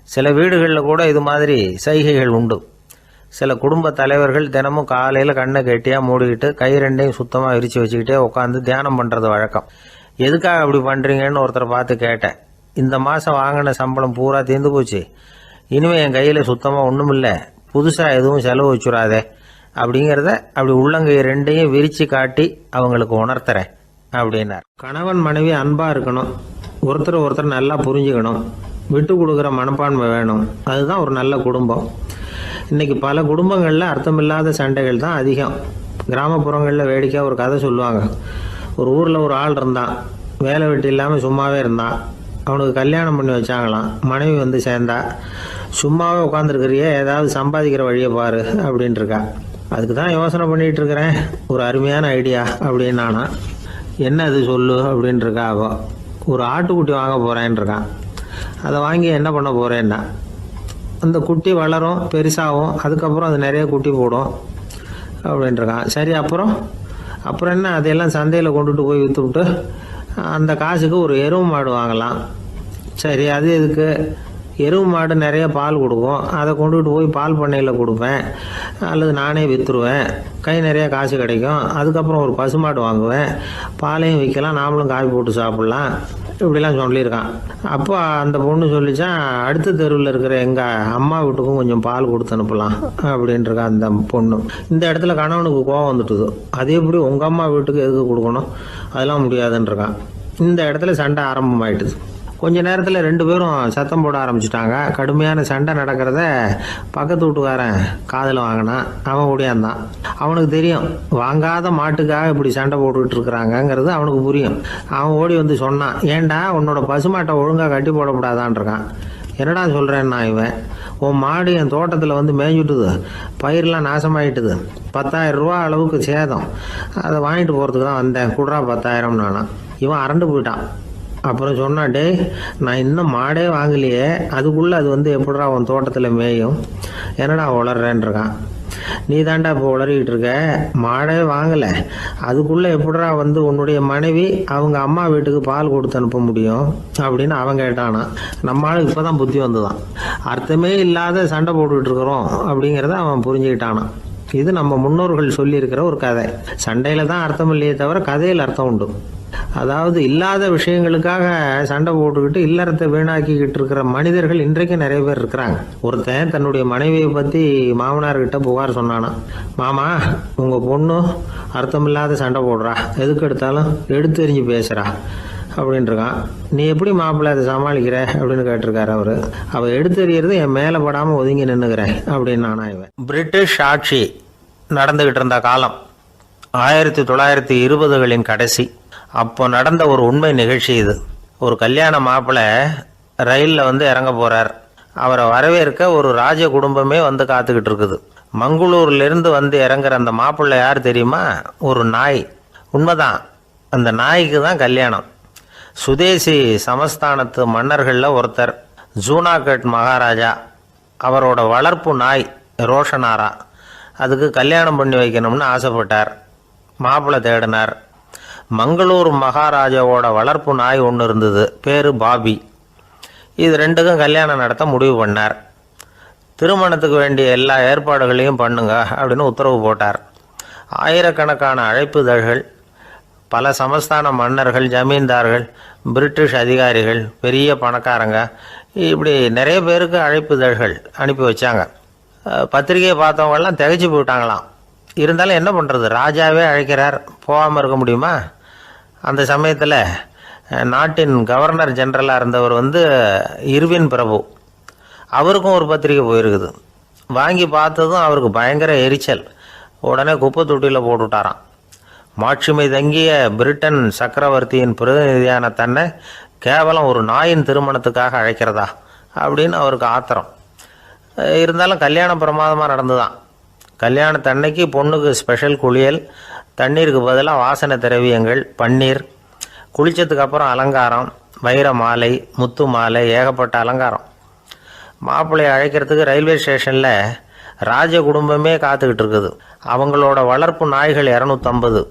சில வீடுகளில் கூட இது மாதிரி சைகைகள் உண்டு. சில குடும்ப தலைவர்கள் தினமும் காலையில் கண்ணை கெட்டியாக மூடிக்கிட்டு கை 2ஐயும் சுத்தமாக விரித்து வச்சுக்கிட்டே உட்காந்து தியானம் பண்ணுறது வழக்கம். எதுக்காக அப்படி பண்ணுறீங்கன்னு ஒருத்தரை பார்த்து கேட்டேன். இந்த மாதம் வாங்கின சம்பளம் பூரா தீர்ந்து போச்சு, இனிமேல் என் கையில் சுத்தமாக ஒன்றும் இல்லை, புதுசாக எதுவும் செலவு வச்சுடாதே அப்படிங்கிறத அப்படி உள்ளங்கை 2ஐயும் விரித்து காட்டி அவங்களுக்கு உணர்த்துறேன் அப்படின்னார். கணவன் மனைவி அன்பாக இருக்கணும், ஒருத்தர் நல்லா புரிஞ்சுக்கணும், விட்டு கொடுக்குற மனப்பான்மை வேணும். அதுதான் ஒரு நல்ல குடும்பம். இன்றைக்கி பல குடும்பங்களில் அர்த்தமில்லாத சண்டைகள் தான் அதிகம். கிராமப்புறங்களில் வேடிக்கையாக ஒரு கதை சொல்லுவாங்க. ஒரு ஊரில் ஒரு ஆள் இருந்தான், வேலை வெட்டி இல்லாமல் சும்மாவே இருந்தான். அவனுக்கு கல்யாணம் பண்ணி வச்சாங்களாம். மனைவி சேர்ந்தா. சும்மாவே உட்காந்துருக்கிறியே, ஏதாவது சம்பாதிக்கிற வழியை பாரு அப்படின்ட்டு இருக்கா. அதுக்கு தான் யோசனை பண்ணிகிட்டு இருக்கிறேன், ஒரு அருமையான ஐடியா அப்படின்னு நானா. என்ன அது சொல்லு அப்படின்ட்டுருக்கா. அவள் ஒரு ஆட்டுக்குட்டி வாங்க போகிறேன்னு இருக்கான். அதை வாங்கி என்ன பண்ண போகிறேன்னா, அந்த குட்டி வளரும், பெருசாகும், அதுக்கப்புறம் அது நிறைய குட்டி போடும் அப்படின்ட்டுருக்கான். சரி, அப்புறம் என்ன, அதையெல்லாம் சந்தையில் கொண்டுட்டு போய் விற்றுவிட்டு அந்த காசுக்கு ஒரு எருவு மாடு வாங்கலாம். சரி, அது எதுக்கு? எருவு மாடு நிறைய பால் கொடுக்கும், அதை கொண்டுகிட்டு போய் பால் பண்ணையில் கொடுப்பேன், அல்லது நானே விற்றுருவேன், கை நிறைய காசு கிடைக்கும். அதுக்கப்புறம் ஒரு பசுமாடு வாங்குவேன், பாலையும் விற்கலாம், நாமளும் காய் போட்டு சாப்பிட்லாம், இப்படிலாம் சொல்லியிருக்கான். அப்போ அந்த பொண்ணு சொல்லிச்சான், அடுத்த தெருவில் இருக்கிற எங்கள் அம்மா வீட்டுக்கும் கொஞ்சம் பால் கொடுத்து அனுப்பலாம் அப்படின்ட்டுருக்கா அந்த பொண்ணு. இந்த இடத்துல கணவனுக்கு கோபம் வந்துட்டுது. அது எப்படி உங்கள் அம்மா வீட்டுக்கு எதுக்கு கொடுக்கணும்? அதெல்லாம் முடியாதுன்றிருக்கான். இந்த இடத்துல சண்டை ஆரம்பமாயிட்டுது. கொஞ்ச நேரத்தில் 2 பேரும் சத்தம் போட ஆரம்பிச்சிட்டாங்க. கடுமையான சண்டை நடக்கிறத பக்கத்து வீட்டுக்காரன் காதில் வாங்கினான். அவன் ஓடியாந்தான். அவனுக்கு தெரியும், வாங்காத மாட்டுக்காக இப்படி சண்டை போட்டுக்கிட்டு இருக்கிறாங்கங்கிறது அவனுக்கு புரியும். அவன் ஓடி சொன்னான், ஏண்டா உன்னோட பசுமாட்டை ஒழுங்காக கட்டி போடக்கூடாதான்னு இருக்கான். என்னடா சொல்கிறேன்னா, இவன் உன் மாடு என் தோட்டத்தில் மேய்ஞ்சுட்டுது, பயிரெலாம் நாசமாயிட்டுது, 10,000 ரூபா அளவுக்கு சேதம், அதை வாங்கிட்டு போகிறதுக்கு தான் வந்தேன், குடுறா 10,000 நானா. இவன் அரண்டு போயிட்டான். அப்புறம் சொன்னான், டே நான் இன்னும் மாடே வாங்கலையே, அதுக்குள்ளே அது எப்படிடா உன் தோட்டத்தில் மேயும், என்னடா உளறேன்ருக்கான். நீ தாண்டா இப்போ உளறிக்கிட்டு இருக்க, மாடே வாங்கலை, அதுக்குள்ளே எப்படிடா உன்னுடைய மனைவி அவங்க அம்மா வீட்டுக்கு பால் கொடுத்து அனுப்ப முடியும் அப்படின்னு அவன் கேட்டானா. நம்மளுக்கு இப்போ தான் புத்தி வந்துதான். அர்த்தமே இல்லாத சண்டை போட்டுக்கிட்டு இருக்கிறோம் அப்படிங்கிறத அவன் புரிஞ்சுக்கிட்டானான். இது நம்ம முன்னோர்கள் சொல்லியிருக்கிற ஒரு கதை. சண்டையில் தான் அர்த்தம் இல்லையே தவிர கதையில் அர்த்தம் உண்டு. அதாவது இல்லாத விஷயங்களுக்காக சண்டை போட்டுக்கிட்டு இல்லறத்தை வீணாக்கிக்கிட்டு இருக்கிற மனிதர்கள் இன்றைக்கு நிறைய பேர் இருக்கிறாங்க. ஒருத்தன் தன்னுடைய மனைவியை பற்றி மாமனார்கிட்ட புகார் சொன்னானா, மாமா உங்கள் பொண்ணு அர்த்தமில்லாத சண்டை போடுறா, எதுக்கு எடுத்தாலும் எடுத்தெறிஞ்சு பேசுகிறா அப்படின்ட்டுருக்கான். நீ எப்படி மாப்பிள்ளை அதை சமாளிக்கிற அப்படின்னு கேட்டிருக்காரு அவர். அவள் எடுத்தெறியறது என் மேலே படாமல் ஒதுங்கி நின்றுக்கிறேன் அப்படின்னு நானா. இவன் பிரிட்டிஷ் ஆட்சி நடந்துக்கிட்டு இருந்த காலம் 1920களின் கடைசி. அப்போ நடந்த ஒரு உண்மை நிகழ்ச்சி இது. ஒரு கல்யாண மாப்பிள்ளை ரயிலில் இறங்க போகிறார். அவரை வரவேற்க ஒரு ராஜ குடும்பமே காத்துக்கிட்டு இருக்குது. மங்களூர்லேருந்து இறங்குற அந்த மாப்பிள்ளை யார் தெரியுமா? ஒரு நாய். உண்மைதான், அந்த நாய்க்கு தான் கல்யாணம். சுதேசி சமஸ்தானத்து மன்னர்களில் ஒருத்தர் ஜூனாகட் மகாராஜா. அவரோட வளர்ப்பு நாய் ரோஷனாரா. அதுக்கு கல்யாணம் பண்ணி வைக்கணும்னு ஆசைப்பட்டார். மாப்பிள்ளை தேடினார். மங்களூர் மகாராஜாவோட வளர்ப்பு நாய் ஒன்று இருந்தது, பேர் பாபி. இது ரெண்டுக்கும் கல்யாணம் நடத்த முடிவு பண்ணார். திருமணத்துக்கு வேண்டிய எல்லா ஏற்பாடுகளையும் பண்ணுங்க அப்படின்னு உத்தரவு போட்டார். ஆயிரக்கணக்கான அழைப்புதழ்கள், பல சமஸ்தான மன்னர்கள், ஜமீன்தார்கள், பிரிட்டிஷ் அதிகாரிகள், பெரிய பணக்காரங்க, இப்படி நிறைய பேருக்கு அழைப்புதழ்கள் அனுப்பி வச்சாங்க. பத்திரிகையை பார்த்தவங்கெல்லாம் திகைச்சு போயிட்டாங்களாம். இருந்தாலும் என்ன பண்ணுறது, ராஜாவே அழைக்கிறார், போகாமல் இருக்க முடியுமா? அந்த சமயத்தில் நாட்டின் கவர்னர் ஜெனரலாக இருந்தவர் இர்வின் பிரபு. அவருக்கும் ஒரு பத்திரிகை போயிருக்குது. வாங்கி பார்த்ததும் அவருக்கு பயங்கர எரிச்சல். உடனே குப்பை தொட்டியில் போட்டுவிட்டாராம். மாட்சிமை தங்கிய பிரிட்டன் சக்கரவர்த்தியின் பிரதிநிதியான தன்னை கேவலம் ஒரு நாயின் திருமணத்துக்காக அழைக்கிறதா அப்படின்னு அவருக்கு ஆத்திரம். இருந்தாலும் கல்யாணம் பிரமாதமாக நடந்துதான். கல்யாணத்தன்னைக்கு பொண்ணுக்கு ஸ்பெஷல் குளியல், தண்ணீருக்கு பதிலாக வாசனை திரவியங்கள், பன்னீர், குளித்ததுக்கு அப்புறம் அலங்காரம், வைர மாலை, முத்து மாலை, ஏகப்பட்ட அலங்காரம். மாப்பிள்ளையை அழைக்கிறதுக்கு ரயில்வே ஸ்டேஷனில் ராஜ குடும்பமே காத்துக்கிட்டு இருக்குது. அவங்களோட வளர்ப்பு நாய்கள் 250.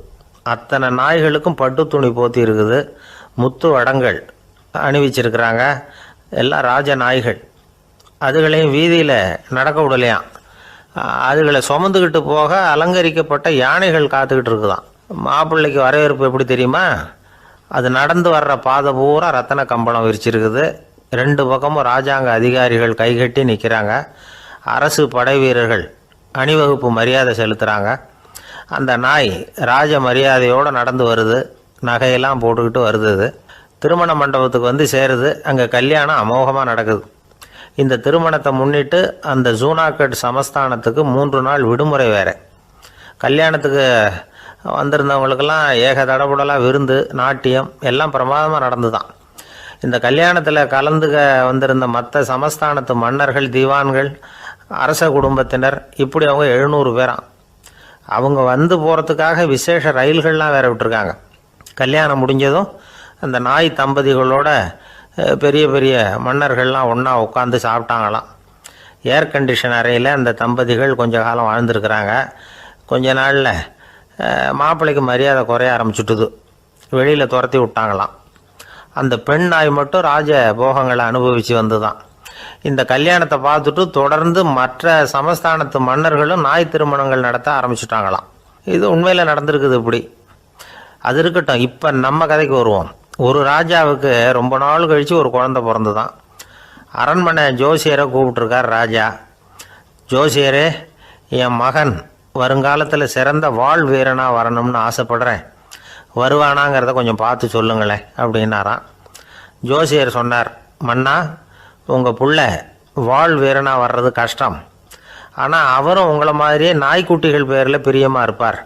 அத்தனை நாய்களுக்கும் பட்டு துணி போத்தி இருக்குது. முத்து வடங்கள் அணிவிச்சிருக்கிறாங்க. எல்லாம் ராஜ நாய்கள். அதுகளையும் வீதியில் நடக்க விடலையாம். அதுகளை சுமந்துக்கிட்டு போக அலங்கரிக்கப்பட்ட யானைகள் காத்துக்கிட்டு இருக்குதான். மாப்பிள்ளைக்கு வரவேற்பு எப்படி தெரியுமா? அது நடந்து வர்ற பாதை பூரா ரத்தன கம்பளம் விரிச்சிருக்குது. 2 பக்கமும் ராஜாங்க அதிகாரிகள் கைகட்டி நிற்கிறாங்க. அரசு படை வீரர்கள் அணிவகுப்பு மரியாதை செலுத்துகிறாங்க. அந்த நாய் ராஜ மரியாதையோடு நடந்து வருது. நகையெல்லாம் போட்டுக்கிட்டு வருது. திருமண மண்டபத்துக்கு சேருது. அங்கே கல்யாணம் அமோகமாக நடக்குது. இந்த திருமணத்தை முன்னிட்டு அந்த ஜூனாகட் சமஸ்தானத்துக்கு 3 நாள் விடுமுறை வேறு. கல்யாணத்துக்கு வந்திருந்தவங்களுக்கெல்லாம் ஏக தடபுடலாக விருந்து, நாட்டியம் எல்லாம் பிரமாதமாக நடந்து தான். இந்த கல்யாணத்தில் கலந்துக்க வந்திருந்த மற்ற சமஸ்தானத்து மன்னர்கள், தீவான்கள், அரச குடும்பத்தினர், இப்படி அவங்க 700 பேராம். அவங்க போகிறதுக்காக விசேஷ ரயில்கள்லாம் வேற விட்டுருக்காங்க. கல்யாணம் முடிஞ்சதும் அந்த நாய் தம்பதிகளோட பெரிய பெரிய மன்னர்கள்லாம் ஒன்றா உட்காந்து சாப்பிட்டாங்களாம். ஏர் கண்டிஷன் அறையில் அந்த தம்பதிகள் கொஞ்ச காலம் வாழ்ந்துருக்கிறாங்க. கொஞ்ச நாளில் மாப்பிள்ளைக்கு மரியாதை குறைய ஆரம்பிச்சுட்டுது. வெளியில் துரத்தி விட்டாங்களாம். அந்த பெண் நாய் மட்டும் ராஜ போகங்களை அனுபவித்து வந்து தான். இந்த கல்யாணத்தை பார்த்துட்டு தொடர்ந்து மற்ற சமஸ்தானத்து மன்னர்களும் நாய் திருமணங்கள் நடத்த ஆரம்பிச்சுட்டாங்களாம். இது உண்மையில் நடந்திருக்குது. இப்படி அது இருக்கட்டும். இப்போ நம்ம கதைக்கு வருவோம். ஒரு ராஜாவுக்கு ரொம்ப நாள் கழித்து ஒரு குழந்தை பிறந்து தான். அரண்மனை ஜோசியரை கூப்பிட்டுருக்கார் ராஜா. ஜோசியரே, என் மகன் வருங்காலத்தில் சிறந்த வாள் வீரனாக வரணும்னு ஆசைப்படுறேன். வருவானாங்கிறத கொஞ்சம் பார்த்து சொல்லுங்களேன் அப்படின்னாராம். ஜோசியர் சொன்னார், மன்னா, உங்கள் புள்ள வாள் வீரனாக வர்றது கஷ்டம். ஆனால் அவரும் உங்களை மாதிரியே நாய்க்குட்டிகள் பேரில் பிரியமாக இருப்பார்.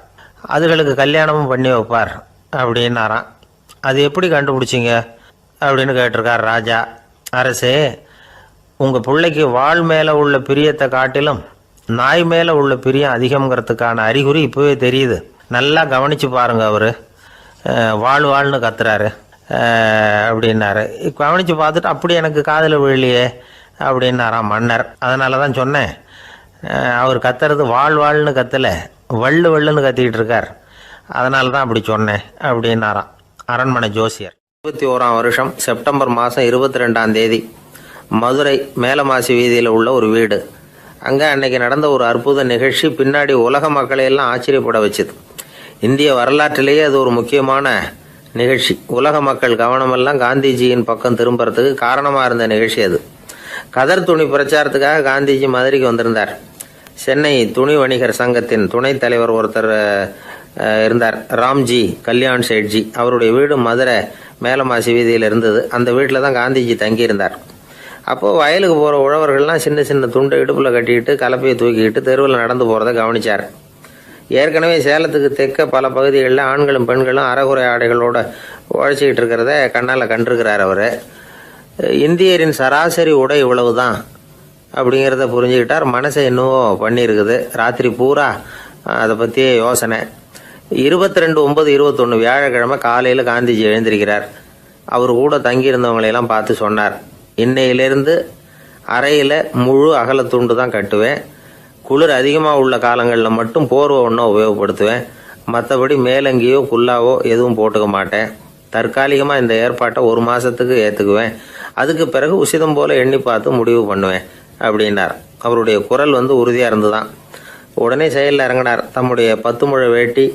அதுகளுக்கு கல்யாணமும் பண்ணி வைப்பார் அப்படின்னாராம். அது எப்படி கண்டுபிடிச்சிங்க அப்படின்னு கேட்டிருக்கார் ராஜா. அரசே, உங்கள் பிள்ளைக்கு வாள் மேலே உள்ள பிரியத்தை காட்டிலும் நாய் மேலே உள்ள பிரியம் அதிகங்கிறதுக்கான அறிகுறி இப்போவே தெரியுது. நல்லா கவனித்து பாருங்கள். அவர் வாழ்னு கத்துறாரு அப்படின்னாரு. கவனித்து பார்த்துட்டு அப்படி எனக்கு காதில் விழலையே அப்படின்னாராம் மன்னர். அதனால தான் சொன்னேன், அவர் கத்துறது வாழ்னு கத்தலை, வள்ளுன்னு கத்திக்கிட்டு இருக்கார். அதனால தான் அப்படி சொன்னேன் அப்படின்னாராம் அரண்மனை ஜோசியர். 21ஆம் வருஷம் செப்டம்பர் மாதம் 22ஆம் தேதி மதுரை மேலமாசி வீதியில் உள்ள ஒரு வீடு. அங்கே அன்னைக்கு நடந்த ஒரு அற்புத நிகழ்ச்சி பின்னாடி உலக மக்களையெல்லாம் ஆச்சரியப்பட வச்சுது. இந்திய வரலாற்றிலேயே அது ஒரு முக்கியமான நிகழ்ச்சி. உலக மக்கள் கவனமெல்லாம் காந்திஜியின் பக்கம் திரும்புறதுக்கு காரணமாக இருந்த நிகழ்ச்சி அது. கதர் துணி பிரச்சாரத்துக்காக காந்திஜி மதுரைக்கு வந்திருந்தார். சென்னை துணி வணிகர் சங்கத்தின் துணைத் தலைவர் ஒருத்தர் இருந்தார், ராம்ஜி கல்யாண் சேட்ஜி. அவருடைய வீடு மதுரை மேலமாசி வீதியில் இருந்தது. அந்த வீட்டில் தான் காந்திஜி தங்கியிருந்தார். அப்போது வயலுக்கு போகிற உழவர்கள்லாம் சின்ன சின்ன துண்டை இடுப்பில் கட்டிக்கிட்டு கலப்பையை தூக்கிக்கிட்டு தெருவில் நடந்து போகிறத கவனித்தார். ஏற்கனவே சேலத்துக்கு தெற்க பல பகுதிகளில் ஆண்களும் பெண்களும் அரைகுறை ஆடைகளோடு உழைச்சிக்கிட்டு இருக்கிறத கண்ணால் கண்டிருக்கிறார் அவர். இந்தியரின் சராசரி உடை இவ்வளவு தான் அப்படிங்கிறத புரிஞ்சுக்கிட்டார். மனசை என்னவோ பண்ணியிருக்குது. ராத்திரி பூரா அதை பற்றியே யோசனை. 22/9/21 வியாழக்கிழமை காலையில் காந்திஜி எழுந்திருக்கிறார். அவர் கூட தங்கியிருந்தவங்களையெல்லாம் பார்த்து சொன்னார், இன்னையிலேருந்து அறையில் முழு அகலத்துண்டு தான் கட்டுவேன். குளிர் அதிகமாக உள்ள காலங்களில் மட்டும் போர்வை ஒன்றும் உபயோகப்படுத்துவேன். மற்றபடி மேலங்கியோ குல்லாவோ எதுவும் போட்டுக்க மாட்டேன். தற்காலிகமாக இந்த ஏற்பாட்டை 1 மாதத்துக்கு ஏற்றுக்குவேன். அதுக்கு பிறகு உசிதம் போல் எண்ணி பார்த்து முடிவு பண்ணுவேன் அப்படின்னார். அவருடைய குரல் உறுதியாக இருந்துதான். உடனே செயலில் இறங்கினார். தம்முடைய 10 முழ வேட்டி,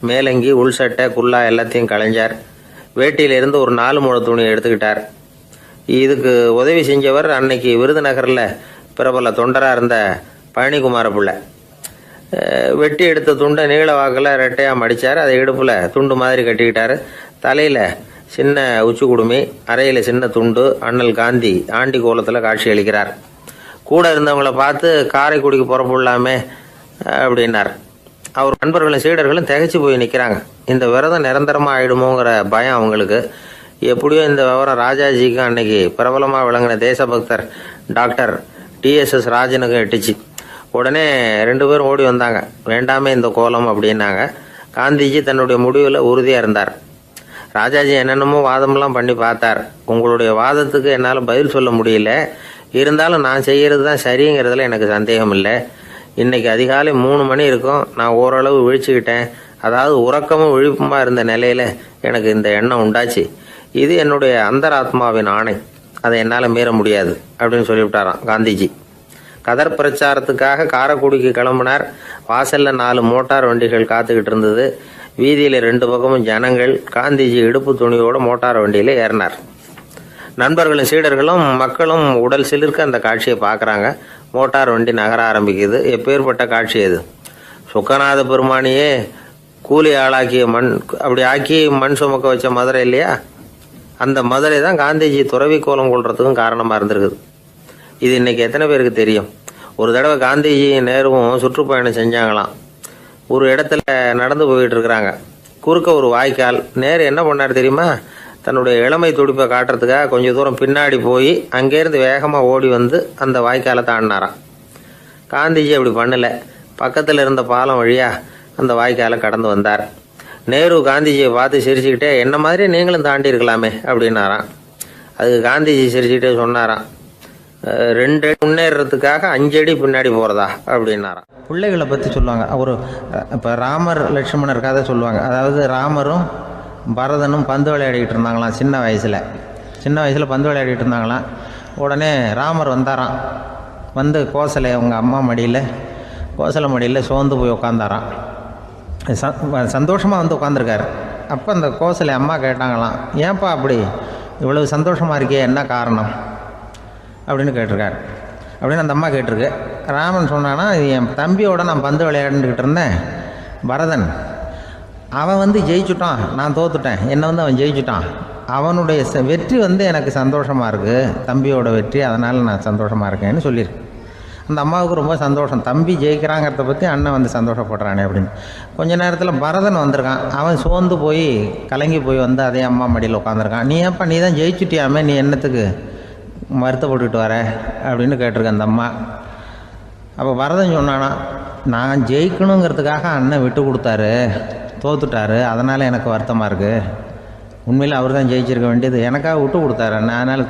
மேலங்கி, உள் சட்டை, குல்லா எல்லாத்தையும் களைஞ்சார். வேட்டியிலிருந்து ஒரு 4 முழ துணியை எடுத்துக்கிட்டார். இதுக்கு உதவி செஞ்சவர் அன்னைக்கு விருதுநகரில் பிரபல தொண்டராக இருந்த பழனிக்குமார பிள்ளை. வெட்டி எடுத்த துண்டை நீள வாக்கில் ரெட்டையாக மடித்தார். அதை இடுப்பில் துண்டு மாதிரி கட்டிக்கிட்டார். தலையில் சின்ன உச்சி குடுமி, அறையில் சின்ன துண்டு. அண்ணல் காந்தி ஆண்டி கோலத்தில் காட்சி அளிக்கிறார். கூட இருந்தவங்கள பார்த்து காரைக்குடிக்கு புறப்படலாமே அப்படின்னார். அவர் நண்பர்களும் சீடர்களும் திகைச்சு போய் நிற்கிறாங்க. இந்த விரதம் நிரந்தரமாக ஆயிடுமோங்கிற பயம் அவங்களுக்கு. எப்படியோ இந்த விவரம் ராஜாஜிக்கும் அன்னைக்கு பிரபலமாக விளங்கின தேசபக்தர் டாக்டர் டிஎஸ்எஸ் ராஜனுக்கும் எட்டுச்சு. உடனே 2 பேரும் ஓடி வந்தாங்க. வேண்டாமே இந்த கோலம் அப்படின்னாங்க. காந்திஜி தன்னுடைய முடிவில் உறுதியாக இருந்தார். ராஜாஜி என்னென்னமோ வாதமெல்லாம் பண்ணி பார்த்தார். உங்களுடைய வாதத்துக்கு என்னால் பதில் சொல்ல முடியல, இருந்தாலும் நான் செய்கிறது தான் சரிங்கிறதுல எனக்கு சந்தேகம் இல்லை. இன்னைக்கு அதிகாலை 3 மணி இருக்கும். நான் ஓரளவு விழிச்சுக்கிட்டேன். அதாவது உறக்கமும் விழிப்புமா இருந்த நிலையில் எனக்கு இந்த எண்ணம் உண்டாச்சு. இது என்னுடைய அந்தராத்மாவின் ஆணை, அதை என்னால் மீற முடியாது அப்படின்னு சொல்லிவிட்டாராம் காந்திஜி. கதர் பிரச்சாரத்துக்காக காரைக்குடிக்கு கிளம்பினார். வாசலில் 4 மோட்டார் வண்டிகள் காத்துக்கிட்டு இருந்தது. வீதியில் 2 பக்கமும் ஜனங்கள். காந்திஜி இடுப்பு துணியோடு மோட்டார் வண்டியில் ஏறினார். நண்பர்களும் சீடர்களும் மக்களும் உடல் சிலிர்க்க அந்த காட்சியை பார்க்குறாங்க. மோட்டார் வண்டி நகர ஆரம்பிக்குது. எப்பேற்பட்ட காட்சி அது! சுக்கநாத பெருமானியே கூலி ஆளாக்கிய அப்படி ஆக்கி மண் சுமக்க வச்ச மதுரை இல்லையா, அந்த மதுரை தான் காந்திஜி துறவி கோலம் கொள்றதுக்கும் காரணமாக இருந்திருக்குது. இது இன்னைக்கு எத்தனை பேருக்கு தெரியும்? ஒரு தடவை காந்திஜி நேருவும் சுற்றுப்பயணம் செஞ்சாங்களாம். ஒரு இடத்துல நடந்து போயிட்டு இருக்கிறாங்க. குறுக்க ஒரு வாய்க்கால். நேரு என்ன பண்ணார் தெரியுமா? தன்னுடைய இளமை துடிப்பை காட்டுறதுக்காக கொஞ்சம் தூரம் பின்னாடி போய் அங்கேருந்து வேகமாக ஓடி வந்து அந்த வாய்க்காலை தாண்டினாராம். காந்திஜி அப்படி பண்ணலை. பக்கத்தில் இருந்த பாலம் வழியாக அந்த வாய்க்காலை கடந்து வந்தார். நேரு காந்திஜியை பார்த்து சிரிச்சுக்கிட்டே, என்ன மாதிரி நீங்களும் தாண்டி இருக்கலாமே அப்படின்னாராம். அதுக்கு காந்திஜி சிரிச்சுக்கிட்டே சொன்னாராம், 2 அடி முன்னேறதுக்காக 5 அடி பின்னாடி போகிறதா அப்படின்னாராம். பிள்ளைகளை பற்றி சொல்லுவாங்க. ஒரு இப்போ ராமர் லட்சுமணர் கதை சொல்லுவாங்க. அதாவது ராமரும் பரதனும் பந்து விளையாடிக்கிட்டு இருந்தாங்களாம். சின்ன வயசில் பந்து விளையாடிக்கிட்டு இருந்தாங்களாம். உடனே ராமர் வந்தாராம். வந்து கோசலை அவங்க அம்மா கோசலை மடியில் சோர்ந்து போய் உட்காந்தாராம். சந்தோஷமாக வந்து உட்காந்துருக்காரு. அப்போ அந்த கோசலை அம்மா கேட்டாங்களாம், ஏன்ப்பா அப்படி இவ்வளவு சந்தோஷமாக இருக்கே, என்ன காரணம் அப்படின்னு கேட்டிருக்காரு. அப்படின்னு அந்த அம்மா கேட்டிருக்கு. ராமன் சொன்னான்னா, என் தம்பியோட நான் பந்து விளையாண்டுக்கிட்டு இருந்தேன். பரதன் அவன் ஜெயிச்சுட்டான், நான் தோத்துட்டேன். என்னை அவன் ஜெயிச்சுட்டான். அவனுடைய வெற்றி எனக்கு சந்தோஷமாக இருக்குது, தம்பியோட வெற்றி, அதனால் நான் சந்தோஷமாக இருக்கேன்னு சொல்லியிருக்கு. அந்த அம்மாவுக்கு ரொம்ப சந்தோஷம். தம்பி ஜெயிக்கிறாங்கிறத பற்றி அண்ணன் சந்தோஷப்படுறானே அப்படின்னு. கொஞ்ச நேரத்தில் பரதன் வந்திருக்கான். அவன் சோர்ந்து போய் கலங்கி போய் அதே அம்மா மடியில் உட்காந்துருக்கான். நீ ஏன்ப்பா, நீ தான் ஜெயிச்சுட்டியாமே, நீ என்னத்துக்கு வருத்தப்பட்டுக்கிட்டு வர அப்படின்னு கேட்டிருக்கேன் அந்த அம்மா. அப்போ பரதன் சொன்னானா, நான் ஜெயிக்கணுங்கிறதுக்காக அண்ணன் விட்டு கொடுத்தாரு, தோத்துட்டாரு, அதனால் எனக்கு வருத்தமாக இருக்குது. உண்மையில் அவர் தான் ஜெயிச்சிருக்க வேண்டியது, எனக்காக விட்டு கொடுத்தாரு அண்ணன், அதனால்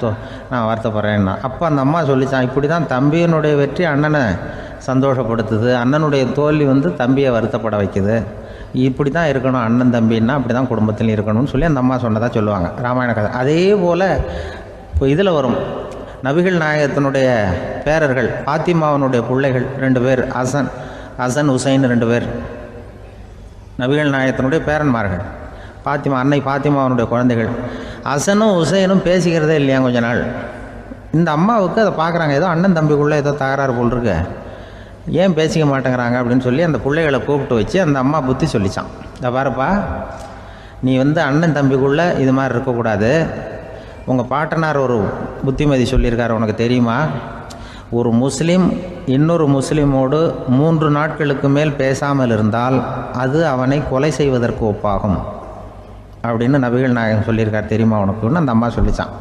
நான் வருத்தப்படுறேன்னா. அப்போ அந்த அம்மா சொல்லிச்சான், இப்படி தான் தம்பியினுடைய வெற்றி அண்ணனை சந்தோஷப்படுத்துது, அண்ணனுடைய தோல்வி தம்பியை வருத்தப்பட வைக்குது. இப்படி தான் இருக்கணும், அண்ணன் தம்பின்னா அப்படி தான் குடும்பத்தில் இருக்கணும்னு சொல்லி அந்த அம்மா சொன்னதாக சொல்லுவாங்க ராமாயண கதை. அதே போல் இப்போ இதில் வரும், நபிகள் நாயகத்தினுடைய பேரர்கள் பாத்திமாவனுடைய பிள்ளைகள் 2 பேர், ஹசன் ஹுசைன் 2 பேர் நபிகள் நாயகத்தினுடைய பேரன்மார்கள். அன்னை பாத்திமாவனுடைய குழந்தைகள். ஹசனும் ஹுசைனும் பேசிக்கிறதே இல்லையா கொஞ்ச நாள். இந்த அம்மாவுக்கு அதை பார்க்குறாங்க, ஏதோ அண்ணன் தம்பிக்குள்ளே ஏதோ தகராறு போல் இருக்கு, ஏன் பேசிக்க மாட்டேங்கிறாங்க அப்படின்னு சொல்லி அந்த பிள்ளைகளை கூப்பிட்டு வச்சு அந்த அம்மா புத்தி சொல்லிச்சான். இதை பாருப்பா, நீ அண்ணன் தம்பிக்குள்ளே இது மாதிரி இருக்கக்கூடாது. உங்கள் பாட்டனார் ஒரு புத்திமதி சொல்லியிருக்காரு, உனக்கு தெரியுமா? ஒரு முஸ்லீம் இன்னொரு முஸ்லீமோடு 3 நாட்களுக்கு மேல் பேசாமல் இருந்தால் அது அவனை கொலை செய்வதற்கு ஒப்பாகும் அப்படின்னு நபிகள் நாயகம் சொல்லியிருக்கார். தெரியுமா உனக்குன்னு அந்த அம்மா சொல்லிச்சான்.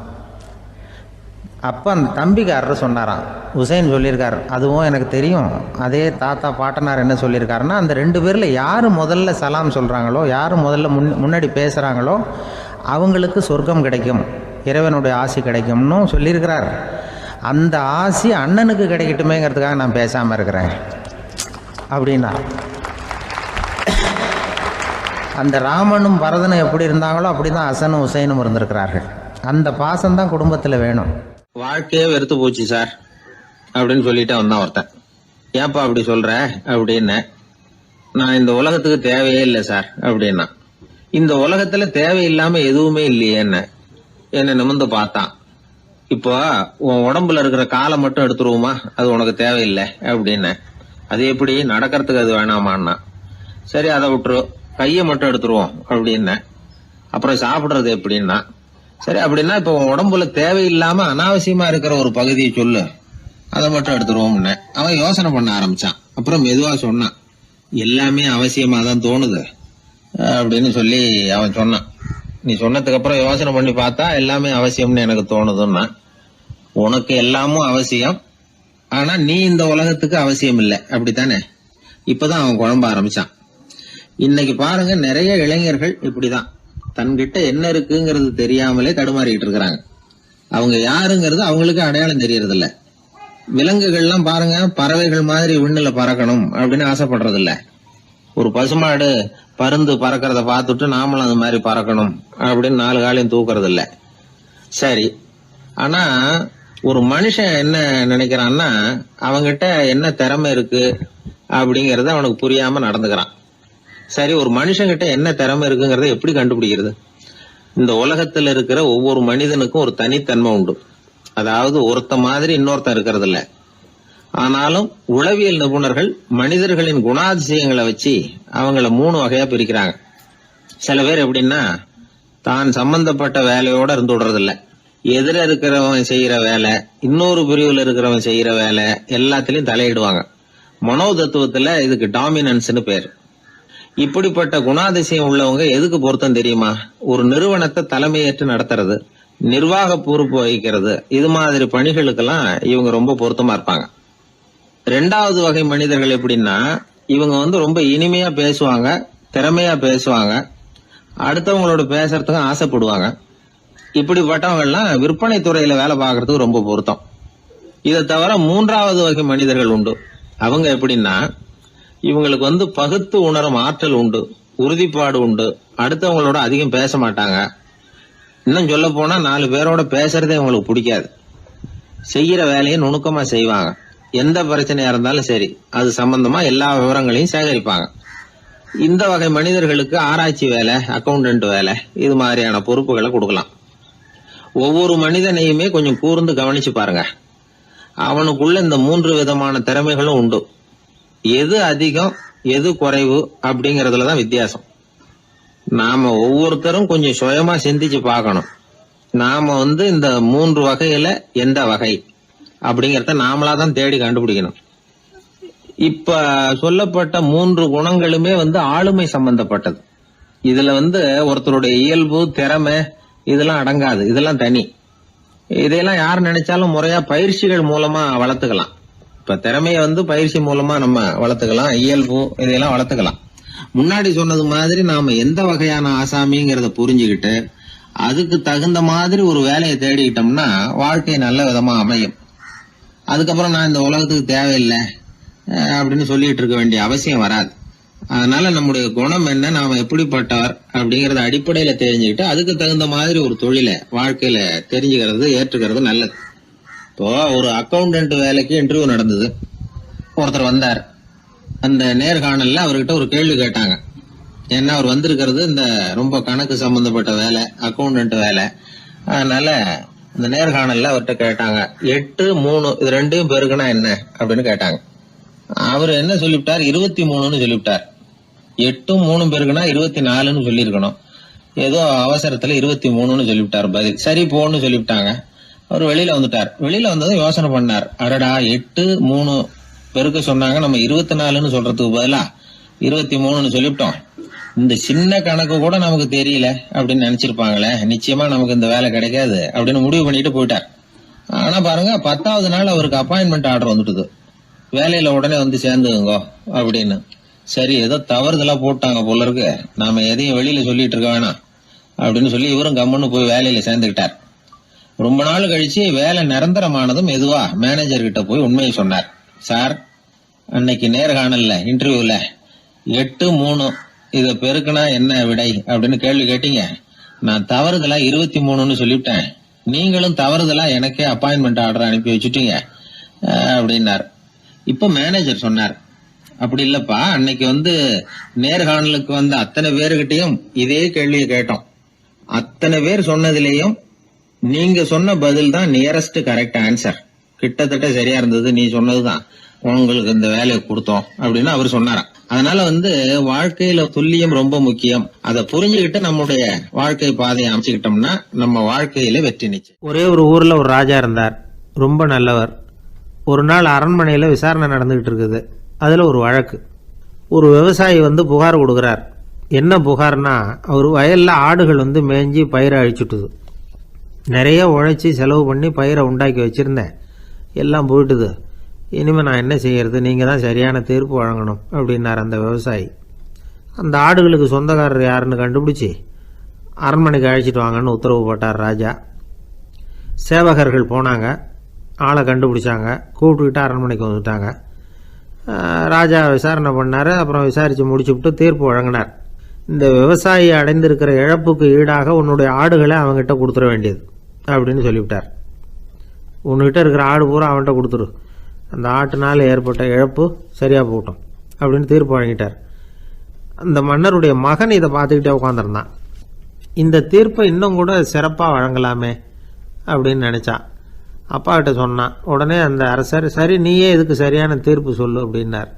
அப்போ அந்த தம்பிக்காரர் சொன்னாராம், ஹுசைன் சொல்லியிருக்கார், அதுவும் எனக்கு தெரியும். அதே தாத்தா பாட்டனார் என்ன சொல்லியிருக்காருன்னா, அந்த 2 பேரில் யார் முதல்ல சலாம் சொல்கிறாங்களோ, யார் முதல்ல முன்னாடி பேசுகிறாங்களோ அவங்களுக்கு சொர்க்கம் கிடைக்கும், இறைவனுடைய ஆசி கிடைக்கும்னு சொல்லியிருக்கிறார். அந்த ஆசி அண்ணனுக்கு கிடைக்கட்டுமேங்கிறதுக்காக நான் பேசாமல் இருக்கிறேன் அப்படின்னா. அந்த ராமனும் பரதனும் எப்படி இருந்தாங்களோ அப்படி தான் ஹசனும் ஹுசைனும் இருந்திருக்கிறார்கள். அந்த பாசம்தான் குடும்பத்தில் வேணும். வாழ்க்கையே வெறுத்து போச்சு சார் அப்படின்னு சொல்லிட்டு வந்தான் ஒருத்தன். ஏப்பா அப்படி சொல்ற அப்படின்னு. நான் இந்த உலகத்துக்கு தேவையே இல்லை சார் அப்படின்னா. இந்த உலகத்துல தேவையில்லாம எதுவுமே இல்லையே என்ன நிமிர்ந்து பார்த்தான். இப்போ உன் உடம்புல இருக்கிற காலை மட்டும் எடுத்துருவோமா, அது உனக்கு தேவையில்லை அப்படின்னு. அது எப்படி, நடக்கிறதுக்கு அது வேணாமான்னா. சரி அதை விட்டுரு, கையை மட்டும் எடுத்துருவோம் அப்படின்னு. அப்புறம் சாப்பிடுறது எப்படின்னா. சரி அப்படின்னா இப்ப உன் உடம்புல தேவையில்லாம அனாவசியமா இருக்கிற ஒரு பகுதியை சொல்லு, அதை மட்டும் எடுத்துருவோம்னு. அவன் யோசனை பண்ண ஆரம்பிச்சான். அப்புறம் மெதுவா சொன்னான், எல்லாமே அவசியமா தான் தோணுது அப்படின்னு சொல்லி அவன் சொன்னான். நீ சொன்னதுக்கு அப்புறம் யோசனை பண்ணி பார்த்தா எல்லாமே அவசியம்னு எனக்கு தோணுதுன்னா. உனக்கு எல்லாமும் அவசியம், ஆனா நீ இந்த உலகத்துக்கு அவசியம் இல்லை, அப்படித்தானே? இப்பதான் அவன் குழம்ப ஆரம்பிச்சான். இன்னைக்கு பாருங்க, நிறைய இளைஞர்கள் இப்படிதான் தன்கிட்ட என்ன இருக்குங்கிறது தெரியாமலே தடுமாறிட்டு இருக்கிறாங்க. அவங்க யாருங்கிறது அவங்களுக்கு அடையாளம் தெரியறது இல்ல. விலங்குகள்லாம் பாருங்க, பறவைகள் மாதிரி விண்ணுல பறக்கணும் அப்படின்னு ஆசைப்படுறது இல்ல. ஒரு பசுமாடு பருந்து பறக்கிறத பார்த்துட்டு நாமளும் அது மாதிரி பறக்கணும் அப்படின்னு 4 காலையும் தூக்குறது இல்ல. சரி, ஆனா ஒரு மனுஷன் என்ன நினைக்கிறான்னா, அவங்கிட்ட என்ன திறமை இருக்கு அப்படிங்கறத அவனுக்கு புரியாம நடந்துக்கிறான். சரி, ஒரு மனுஷங்கிட்ட என்ன திறமை இருக்குங்கிறத எப்படி கண்டுபிடிக்கிறது? இந்த உலகத்துல இருக்கிற ஒவ்வொரு மனிதனுக்கும் ஒரு தனித்தன்மை உண்டு. அதாவது ஒருத்த மாதிரி இன்னொருத்த இருக்கிறது இல்ல. ஆனாலும் உளவியல் நிபுணர்கள் மனிதர்களின் குணாதிசயங்களை வச்சு அவங்கள 3 வகையா பிரிக்கிறாங்க. சில பேர் எப்படின்னா, தான் சம்பந்தப்பட்ட வேலையோட இருந்து விடுறது இல்ல. எதிர இருக்கிறவன் செய்யற வேலை, இன்னொரு பிரிவுல இருக்கிறவன் செய்யற வேலை எல்லாத்திலையும் தலையிடுவாங்க. மனோ தத்துவத்துல இதுக்கு டாமினன்ஸ்னு பேர். இப்படிப்பட்ட குணாதிசயம் உள்ளவங்க எதுக்கு பொருத்தம் தெரியுமா? ஒரு நிறுவனத்தை தலைமையேற்று நடத்துறது, நிர்வாக பொறுப்பு வகிக்கிறது, இது மாதிரி பணிகளுக்கெல்லாம் இவங்க ரொம்ப பொருத்தமா இருப்பாங்க. 2வது வகை மனிதர்கள் எப்படின்னா, இவங்க ரொம்ப இனிமையா பேசுவாங்க, திறமையா பேசுவாங்க, அடுத்தவங்களோட பேசுறதுக்கும் ஆசைப்படுவாங்க. இப்படிப்பட்டவங்க எல்லாம் விற்பனை துறையில வேலை பார்க்கறதுக்கு ரொம்ப பொருத்தம். இதை தவிர 3வது வகை மனிதர்கள் உண்டு. அவங்க எப்படின்னா, இவங்களுக்கு பகுத்து உணரும் ஆற்றல் உண்டு, உறுதிப்பாடு உண்டு, அடுத்தவங்களோட அதிகம் பேச மாட்டாங்க. இன்னும் சொல்ல போனா 4 பேரோட பேசுறதே இவங்களுக்கு பிடிக்காது. செய்யற வேலையை நுணுக்கமா செய்வாங்க. எந்த பிரச்சனையா இருந்தாலும் சரி, அது சம்பந்தமா எல்லா விவரங்களையும் சேகரிப்பாங்க. இந்த வகை மனிதர்களுக்கு ஆராய்ச்சி வேலை, அக்கௌண்டன்ட் வேலை, இது மாதிரியான பொறுப்புகளை கொடுக்கலாம். ஒவ்வொரு மனிதனையுமே கொஞ்சம் கூர்ந்து கவனிச்சு பாருங்க. அவனுக்குள்ள இந்த 3 விதமான திறமைகளும் உண்டு. எது அதிகம் எது குறைவு அப்படிங்கறதுலதான் வித்தியாசம். நாம ஒவ்வொருத்தரும் கொஞ்சம் சுயமா சிந்திச்சு பார்க்கணும். நாம இந்த 3 வகையில எந்த வகை அப்படிங்கறத நாமளாதான் தேடி கண்டுபிடிக்கணும். இப்ப சொல்லப்பட்ட 3 குணங்களுமே ஆளுமை சம்பந்தப்பட்டது. இதுல ஒருத்தருடைய இயல்பு, திறமை இதெல்லாம் அடங்காது. இதெல்லாம் தனி. இதையெல்லாம் யார் நினைச்சாலும் முறையா பயிற்சிகள் மூலமா வளர்த்துக்கலாம். இப்ப திறமைய பயிற்சி மூலமா நம்ம வளர்த்துக்கலாம், இயல்பு இதையெல்லாம் வளர்த்துக்கலாம். முன்னாடி சொன்னது மாதிரி நாம எந்த வகையான ஆசாமிங்கிறத புரிஞ்சுக்கிட்டு அதுக்கு தகுந்த மாதிரி ஒரு வேலையை தேடிக்கிட்டோம்னா வாழ்க்கை நல்ல விதமா அமையும். அதுக்கப்புறம் நான் இந்த உலகத்துக்கு தேவையில்லை அப்படின்னு சொல்லிட்டு இருக்க வேண்டிய அவசியம் வராது. அதனால நம்முடைய குணம் என்ன, நாம எப்படிப்பட்டவர் அப்படிங்கறத அடிப்படையில தெரிஞ்சுக்கிட்டு அதுக்கு தகுந்த மாதிரி ஒரு தொழிலை வாழ்க்கையில தெரிஞ்சுக்கிறது, ஏற்றுக்கிறது நல்லது. இப்போ ஒரு அக்கௌண்டன்ட் வேலைக்கு இன்டர்வியூ நடந்தது. ஒருத்தர் வந்தார். அந்த நேர்காணல்ல அவர்கிட்ட ஒரு கேள்வி கேட்டாங்க. ஏன்னா அவர் வந்திருக்கிறது இந்த ரொம்ப கணக்கு சம்பந்தப்பட்ட வேலை, அக்கௌண்டன்ட் வேலை. அதனால இந்த நேர்காணல்ல அவர்கிட்ட கேட்டாங்க, 8, 3 இது 2 பெருக்குனா என்ன அப்படின்னு கேட்டாங்க. அவர் என்ன சொல்லிவிட்டார், 23ன்னு சொல்லிவிட்டார். 8 3 பெருக்குனா 24ன்னு சொல்லியிருக்கணும். ஏதோ அவசரத்துல 23ன்னு சொல்லிவிட்டார் பதில். சரி போன்னு சொல்லிவிட்டாங்க. அவர் வெளியில வந்துட்டார். வெளியில வந்ததும் யோசனை பண்ணார். அடடா 8 3 பெருக்க சொன்னாங்க, நம்ம 24ன்னு சொல்றதுக்கு பதிலா 23ன்னு சொல்லிவிட்டோம். இந்த சின்ன கணக்கு கூட நமக்கு தெரியல அப்படின்னு நினைச்சிருப்பாங்களே, நிச்சயமா நமக்கு இந்த வேலை கிடைக்காது அப்படின்னு முடிவு பண்ணிட்டு போயிட்டார். ஆனா பாருங்க, 10வது நாள் அவருக்கு அப்பாயின்மெண்ட் ஆர்டர் வந்துட்டுது. வேலையில உடனே வந்து சேர்ந்துங்க அப்படின்னு. சரி, ஏதோ தவறுதலா போட்டாங்க போல இருக்கு, நாம எதையும் வெளியில சொல்லிட்டு இருக்க வேணாம் அப்படின்னு சொல்லி இவரும் கம்முன்னு போய் வேலையில சேர்ந்துக்கிட்டார். ரொம்ப நாள் கழிச்சு வேலை நிரந்தரமானதும் மெதுவா மேனேஜர் கிட்ட போய் உண்மையை சொன்னார். சார், அன்னைக்கு நேர்காணல்ல இன்டர்வியூல 8 3 இத பெருக்குனா என்ன விடை அப்படின்னு கேள்வி கேட்டீங்க. நான் தவறுதலா 23ன்னு சொல்லிவிட்டேன். நீங்களும் தவறுதலா எனக்கே அப்பாயின்மெண்ட் ஆர்டர் அனுப்பி வச்சுட்டீங்க அப்படின்னார். இப்ப மேனேஜர் சொன்னார், அப்படி இல்லப்பா, அன்னைக்கு வந்து நேர்காணலுக்கு வந்த அத்தனை பேருகிட்டையும் இதே கேள்வியை கேட்டோம். அத்தனை பேர் சொன்னதிலேயும் நீங்க சொன்ன பதில் தான் நியரஸ்ட் கரெக்ட் ஆன்சர், கிட்டத்தட்ட சரியா இருந்தது, நீ சொன்னதுதான், உங்களுக்கு இந்த வேலையை கொடுத்தோம் அப்படின்னு அவர் சொன்னாராம். அதனால வந்து வாழ்க்கையில துல்லியம் ரொம்ப முக்கியம். அதை புரிஞ்சுக்கிட்டு நம்முடைய வாழ்க்கை பாதையை அமைச்சுக்கிட்டோம்னா நம்ம வாழ்க்கையில வெற்றி நிச்சயம். ஒரே ஒரு ஊரில் ஒரு ராஜா இருந்தார், ரொம்ப நல்லவர். ஒரு நாள் அரண்மனையில் விசாரணை நடந்துகிட்டு இருக்குது. அதில் ஒரு வழக்கு. ஒரு விவசாயி வந்து புகார் கொடுக்குறார். என்ன புகார்னா, அவர் வயலில் ஆடுகள் வந்து மேய்ஞ்சி பயிரை அழிச்சுட்டுது. நிறைய உழைச்சி செலவு பண்ணி பயிரை உண்டாக்கி வச்சுருந்தேன், எல்லாம் போயிட்டுது. இனிமேல் நான் என்ன செய்யறது, நீங்கள் தான் சரியான தீர்ப்பு வழங்கணும் அப்படின்னார் அந்த விவசாயி. அந்த ஆடுகளுக்கு சொந்தக்காரர் யாருன்னு கண்டுபிடிச்சி அரண்மனைக்கு அழைச்சிட்டு வாங்கன்னு உத்தரவு போட்டார் ராஜா. சேவகர்கள் போனாங்க, ஆளை கண்டுபிடிச்சாங்க, கூப்பிட்டுக்கிட்டு அரண்மனைக்கு வந்துட்டாங்க. ராஜா விசாரணை பண்ணார். அப்புறம் விசாரித்து முடிச்சுவிட்டு தீர்ப்பு வழங்கினார். இந்த விவசாயி அடைந்திருக்கிற இழப்புக்கு ஈடாக உன்னுடைய ஆடுகளை அவங்ககிட்ட கொடுத்துட வேண்டியது அப்படின்னு சொல்லிவிட்டார். உன்கிட்ட இருக்கிற ஆடு பூரா அவன்கிட்ட கொடுத்துரு, அந்த ஆட்டுனால் ஏற்பட்ட இழப்பு சரியாக போட்டோம் அப்படின்னு தீர்ப்பு வழங்கிட்டார். அந்த மன்னருடைய மகன் இதை பார்த்துக்கிட்டே உட்காந்துருந்தான். இந்த தீர்ப்பை இன்னும் கூட சிறப்பாக வழங்கலாமே அப்படின்னு நினச்சான். அப்பாக்கிட்ட சொன்னான். உடனே அந்த அரசர், சரி நீயே இதுக்கு சரியான தீர்ப்பு சொல்லு அப்படின்னார்.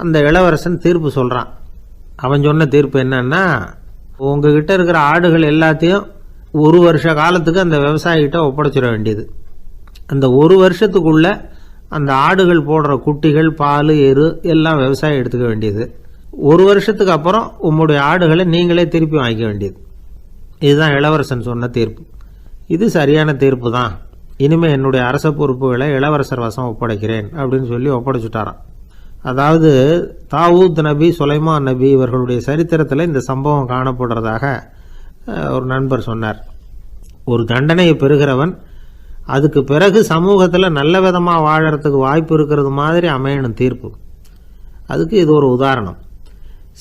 அந்த இளவரசன் தீர்ப்பு சொல்கிறான். அவன் சொன்ன தீர்ப்பு என்னன்னா, உங்ககிட்ட இருக்கிற ஆடுகள் எல்லாத்தையும் 1 வருஷ காலத்துக்கு அந்த விவசாயிகிட்ட ஒப்படைச்சிட வேண்டியது. அந்த 1 வருஷத்துக்குள்ள அந்த ஆடுகள் போடுற குட்டிகள், பால், எரு எல்லாம் விவசாயி எடுத்துக்க வேண்டியது. 1 வருஷத்துக்கு அப்புறம் உங்களுடைய ஆடுகளை நீங்களே திருப்பி வாங்கிக்க வேண்டியது. இதுதான் இளவரசன் சொன்ன தீர்ப்பு. இது சரியான தீர்ப்பு தான். இனிமேல் என்னுடைய அரச பொறுப்புகளை இளவரசர் வசம் ஒப்படைக்கிறேன் அப்படின்னு சொல்லி ஒப்படைச்சுட்டாராம். அதாவது தாவூத் நபி, சுலைமான் நபி இவர்களுடைய சரித்திரத்தில் இந்த சம்பவம் காணப்படுறதாக ஒரு நண்பர் சொன்னார். ஒரு தண்டனையை பெறுகிறவன் அதுக்கு பிறகு சமூகத்தில் நல்ல விதமாக வாழறதுக்கு வாய்ப்பு இருக்கிறது மாதிரி அமையணும் தீர்ப்பு. அதுக்கு இது ஒரு உதாரணம்.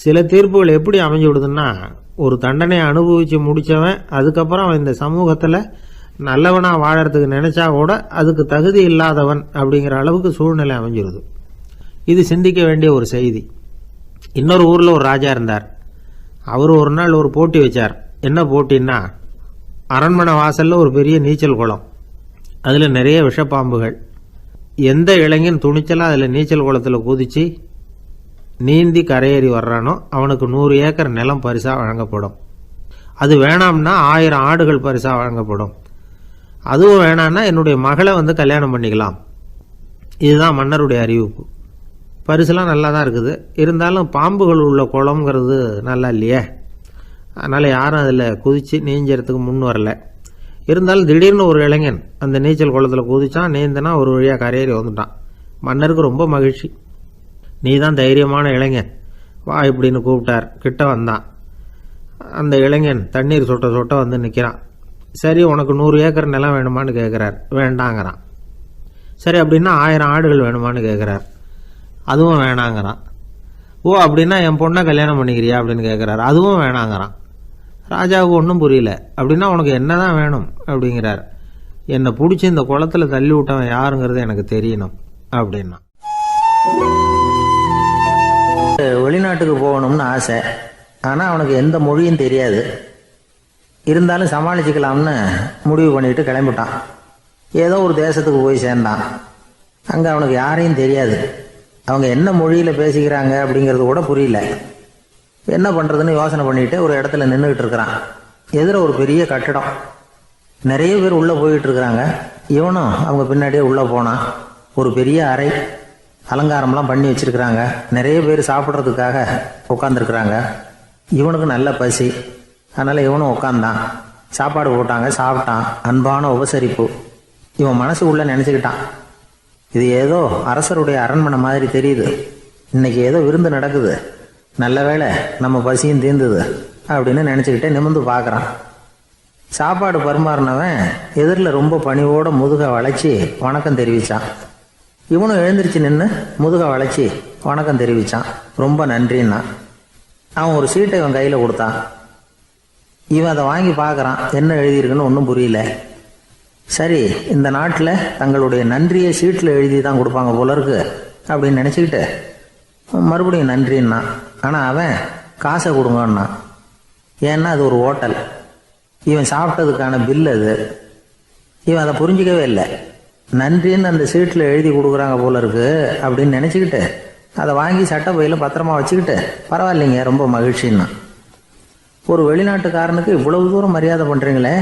சில தீர்ப்புகள் எப்படி அமைஞ்சு விடுதுன்னா, ஒரு தண்டனையை அனுபவித்து முடித்தவன் அதுக்கப்புறம் அவன் இந்த சமூகத்தில் நல்லவனாக வாழறதுக்கு நினச்சா கூட அதுக்கு தகுதி இல்லாதவன் அப்படிங்கிற அளவுக்கு சூழ்நிலை அமைஞ்சிருது. இது சிந்திக்க வேண்டிய ஒரு செய்தி. இன்னொரு ஊரில் ஒரு ராஜா இருந்தார். அவர் ஒரு நாள் ஒரு போட்டி வச்சார். என்ன போட்டின்னா, அரண்மனை வாசலில் ஒரு பெரிய நீச்சல் குளம், அதில் நிறைய விஷப்பாம்புகள். எந்த இளைஞன் துணிச்சலாக அதில் நீச்சல் குளத்தில் குதித்து நீந்தி கரையேறி வர்றானோ அவனுக்கு 100 ஏக்கர் நிலம் பரிசாக வழங்கப்படும். அது வேணாம்னா 1000 ஆடுகள் பரிசாக வழங்கப்படும். அதுவும் வேணான்னா என்னுடைய மகளை வந்து கல்யாணம் பண்ணிக்கலாம். இதுதான் மன்னருடைய அறிவிப்பு. பரிசுலாம் நல்லா தான் இருக்குது, இருந்தாலும் பாம்புகள் உள்ள குளம்ங்கிறது நல்லா இல்லையே. அதனால் யாரும் அதில் குதித்து நீஞ்சறதுக்கு முன் வரல. இருந்தாலும் திடீர்னு ஒரு இளைஞன் அந்த நீச்சல் குளத்தில் குதிச்சான், நீந்தினா ஒரு வழியாக கரையேறி வந்துட்டான். மன்னருக்கு ரொம்ப மகிழ்ச்சி. நீ தான் தைரியமான இளைஞன், வா இப்படின்னு கூப்பிட்டார். கிட்ட வந்தான். அந்த இளைஞன் தண்ணீர் சொட்ட சொட்ட வந்து நிற்கிறான். சரி, உனக்கு 100 ஏக்கர் நிலம் வேணுமான்னு கேட்குறார். வேண்டாங்கிறான். சரி, அப்படின்னா 1000 ஆடுகள் வேணுமான்னு கேட்குறார். அதுவும் வேணாங்கிறான். ஓ, அப்படின்னா என் பொண்ணை கல்யாணம் பண்ணிக்கிறியா அப்படின்னு கேட்குறாரு. அதுவும் வேணாங்கிறான். ராஜாவுக்கு ஒன்றும் புரியல. அப்படின்னா உனக்கு என்ன தான் வேணும் அப்படிங்கிறார். என்னை பிடிச்சி இந்த குளத்தில் தள்ளி விட்டவன் யாருங்கிறது எனக்கு தெரியணும் அப்படின்னா. வெளிநாட்டுக்கு போகணும்னு ஆசை, ஆனால் அவனுக்கு எந்த மொழியும் தெரியாது. இருந்தாலும் சமாளிச்சுக்கலாம்னு முடிவு பண்ணிட்டு கிளம்பிட்டான். ஏதோ ஒரு தேசத்துக்கு போய் சேர்ந்தான். அங்கே அவனுக்கு யாரையும் தெரியாது. அவங்க என்ன மொழியில் பேசிக்கிறாங்க அப்படிங்கிறது கூட புரியல. என்ன பண்ணுறதுன்னு யோசனை பண்ணிட்டு ஒரு இடத்துல நின்றுக்கிட்டு இருக்கிறான். எதிர ஒரு பெரிய கட்டடம், நிறைய பேர் உள்ளே போயிட்டு இருக்கிறாங்க. இவனும் அவங்க பின்னாடியே உள்ளே போனான். ஒரு பெரிய அறை, அலங்காரம்லாம் பண்ணி வச்சுருக்குறாங்க. நிறைய பேர் சாப்பிட்றதுக்காக உட்காந்துருக்குறாங்க. இவனுக்கு நல்ல பசி, அதனால் இவனும் உட்காந்தான். சாப்பாடு போட்டாங்க, சாப்பிட்டான். அன்பான உபசரிப்பு. இவன் மனசு உள்ள நினச்சிக்கிட்டான், இது ஏதோ அரசருடைய அரண்மனை மாதிரி தெரியுது, இன்னைக்கு ஏதோ விருந்து நடக்குது, நல்ல வேளை நம்ம பசியும் தீர்ந்தது அப்படின்னு நினச்சிக்கிட்டே நிமிர்ந்து பார்க்குறான். சாப்பாடு பரிமாறினவன் எதிரில் ரொம்ப பணிவோட முதுகை வளைச்சி வணக்கம் தெரிவித்தான். இவனும் எழுந்திரிச்சு நின்று முதுகை வளைச்சி வணக்கம் தெரிவித்தான். ரொம்ப நன்றின்னா. அவன் ஒரு சீட்டை இவன் கையில் கொடுத்தான். இவன் அதை வாங்கி பார்க்குறான், என்ன எழுதியிருக்குன்னு ஒன்றும் புரியல. சரி, இந்த நாட்டில் தங்களுடைய நன்றியை சீட்டில் எழுதி தான் கொடுப்பாங்க போல இருக்கு அப்படின்னு நினச்சிக்கிட்டு மறுபடியும் நன்றின்னா. ஆனால் அவன் காசை கொடுங்கன்னா. ஏன்னா அது ஒரு ஹோட்டல், இவன் சாப்பிட்டதுக்கான பில் அது. இவன் அதை புரிஞ்சிக்கவே இல்லை. நன்றின்னு அந்த சீட்டில் எழுதி கொடுக்குறாங்க போல இருக்கு அப்படின்னு நினச்சிக்கிட்டு அதை வாங்கி சட்டை பையில் பத்திரமா வச்சுக்கிட்டு, பரவாயில்லைங்க ரொம்ப மகிழ்ச்சின்னா. ஒரு வெளிநாட்டுக்காரனுக்கு இவ்வளவு தூரம் மரியாதை பண்ணுறீங்களே,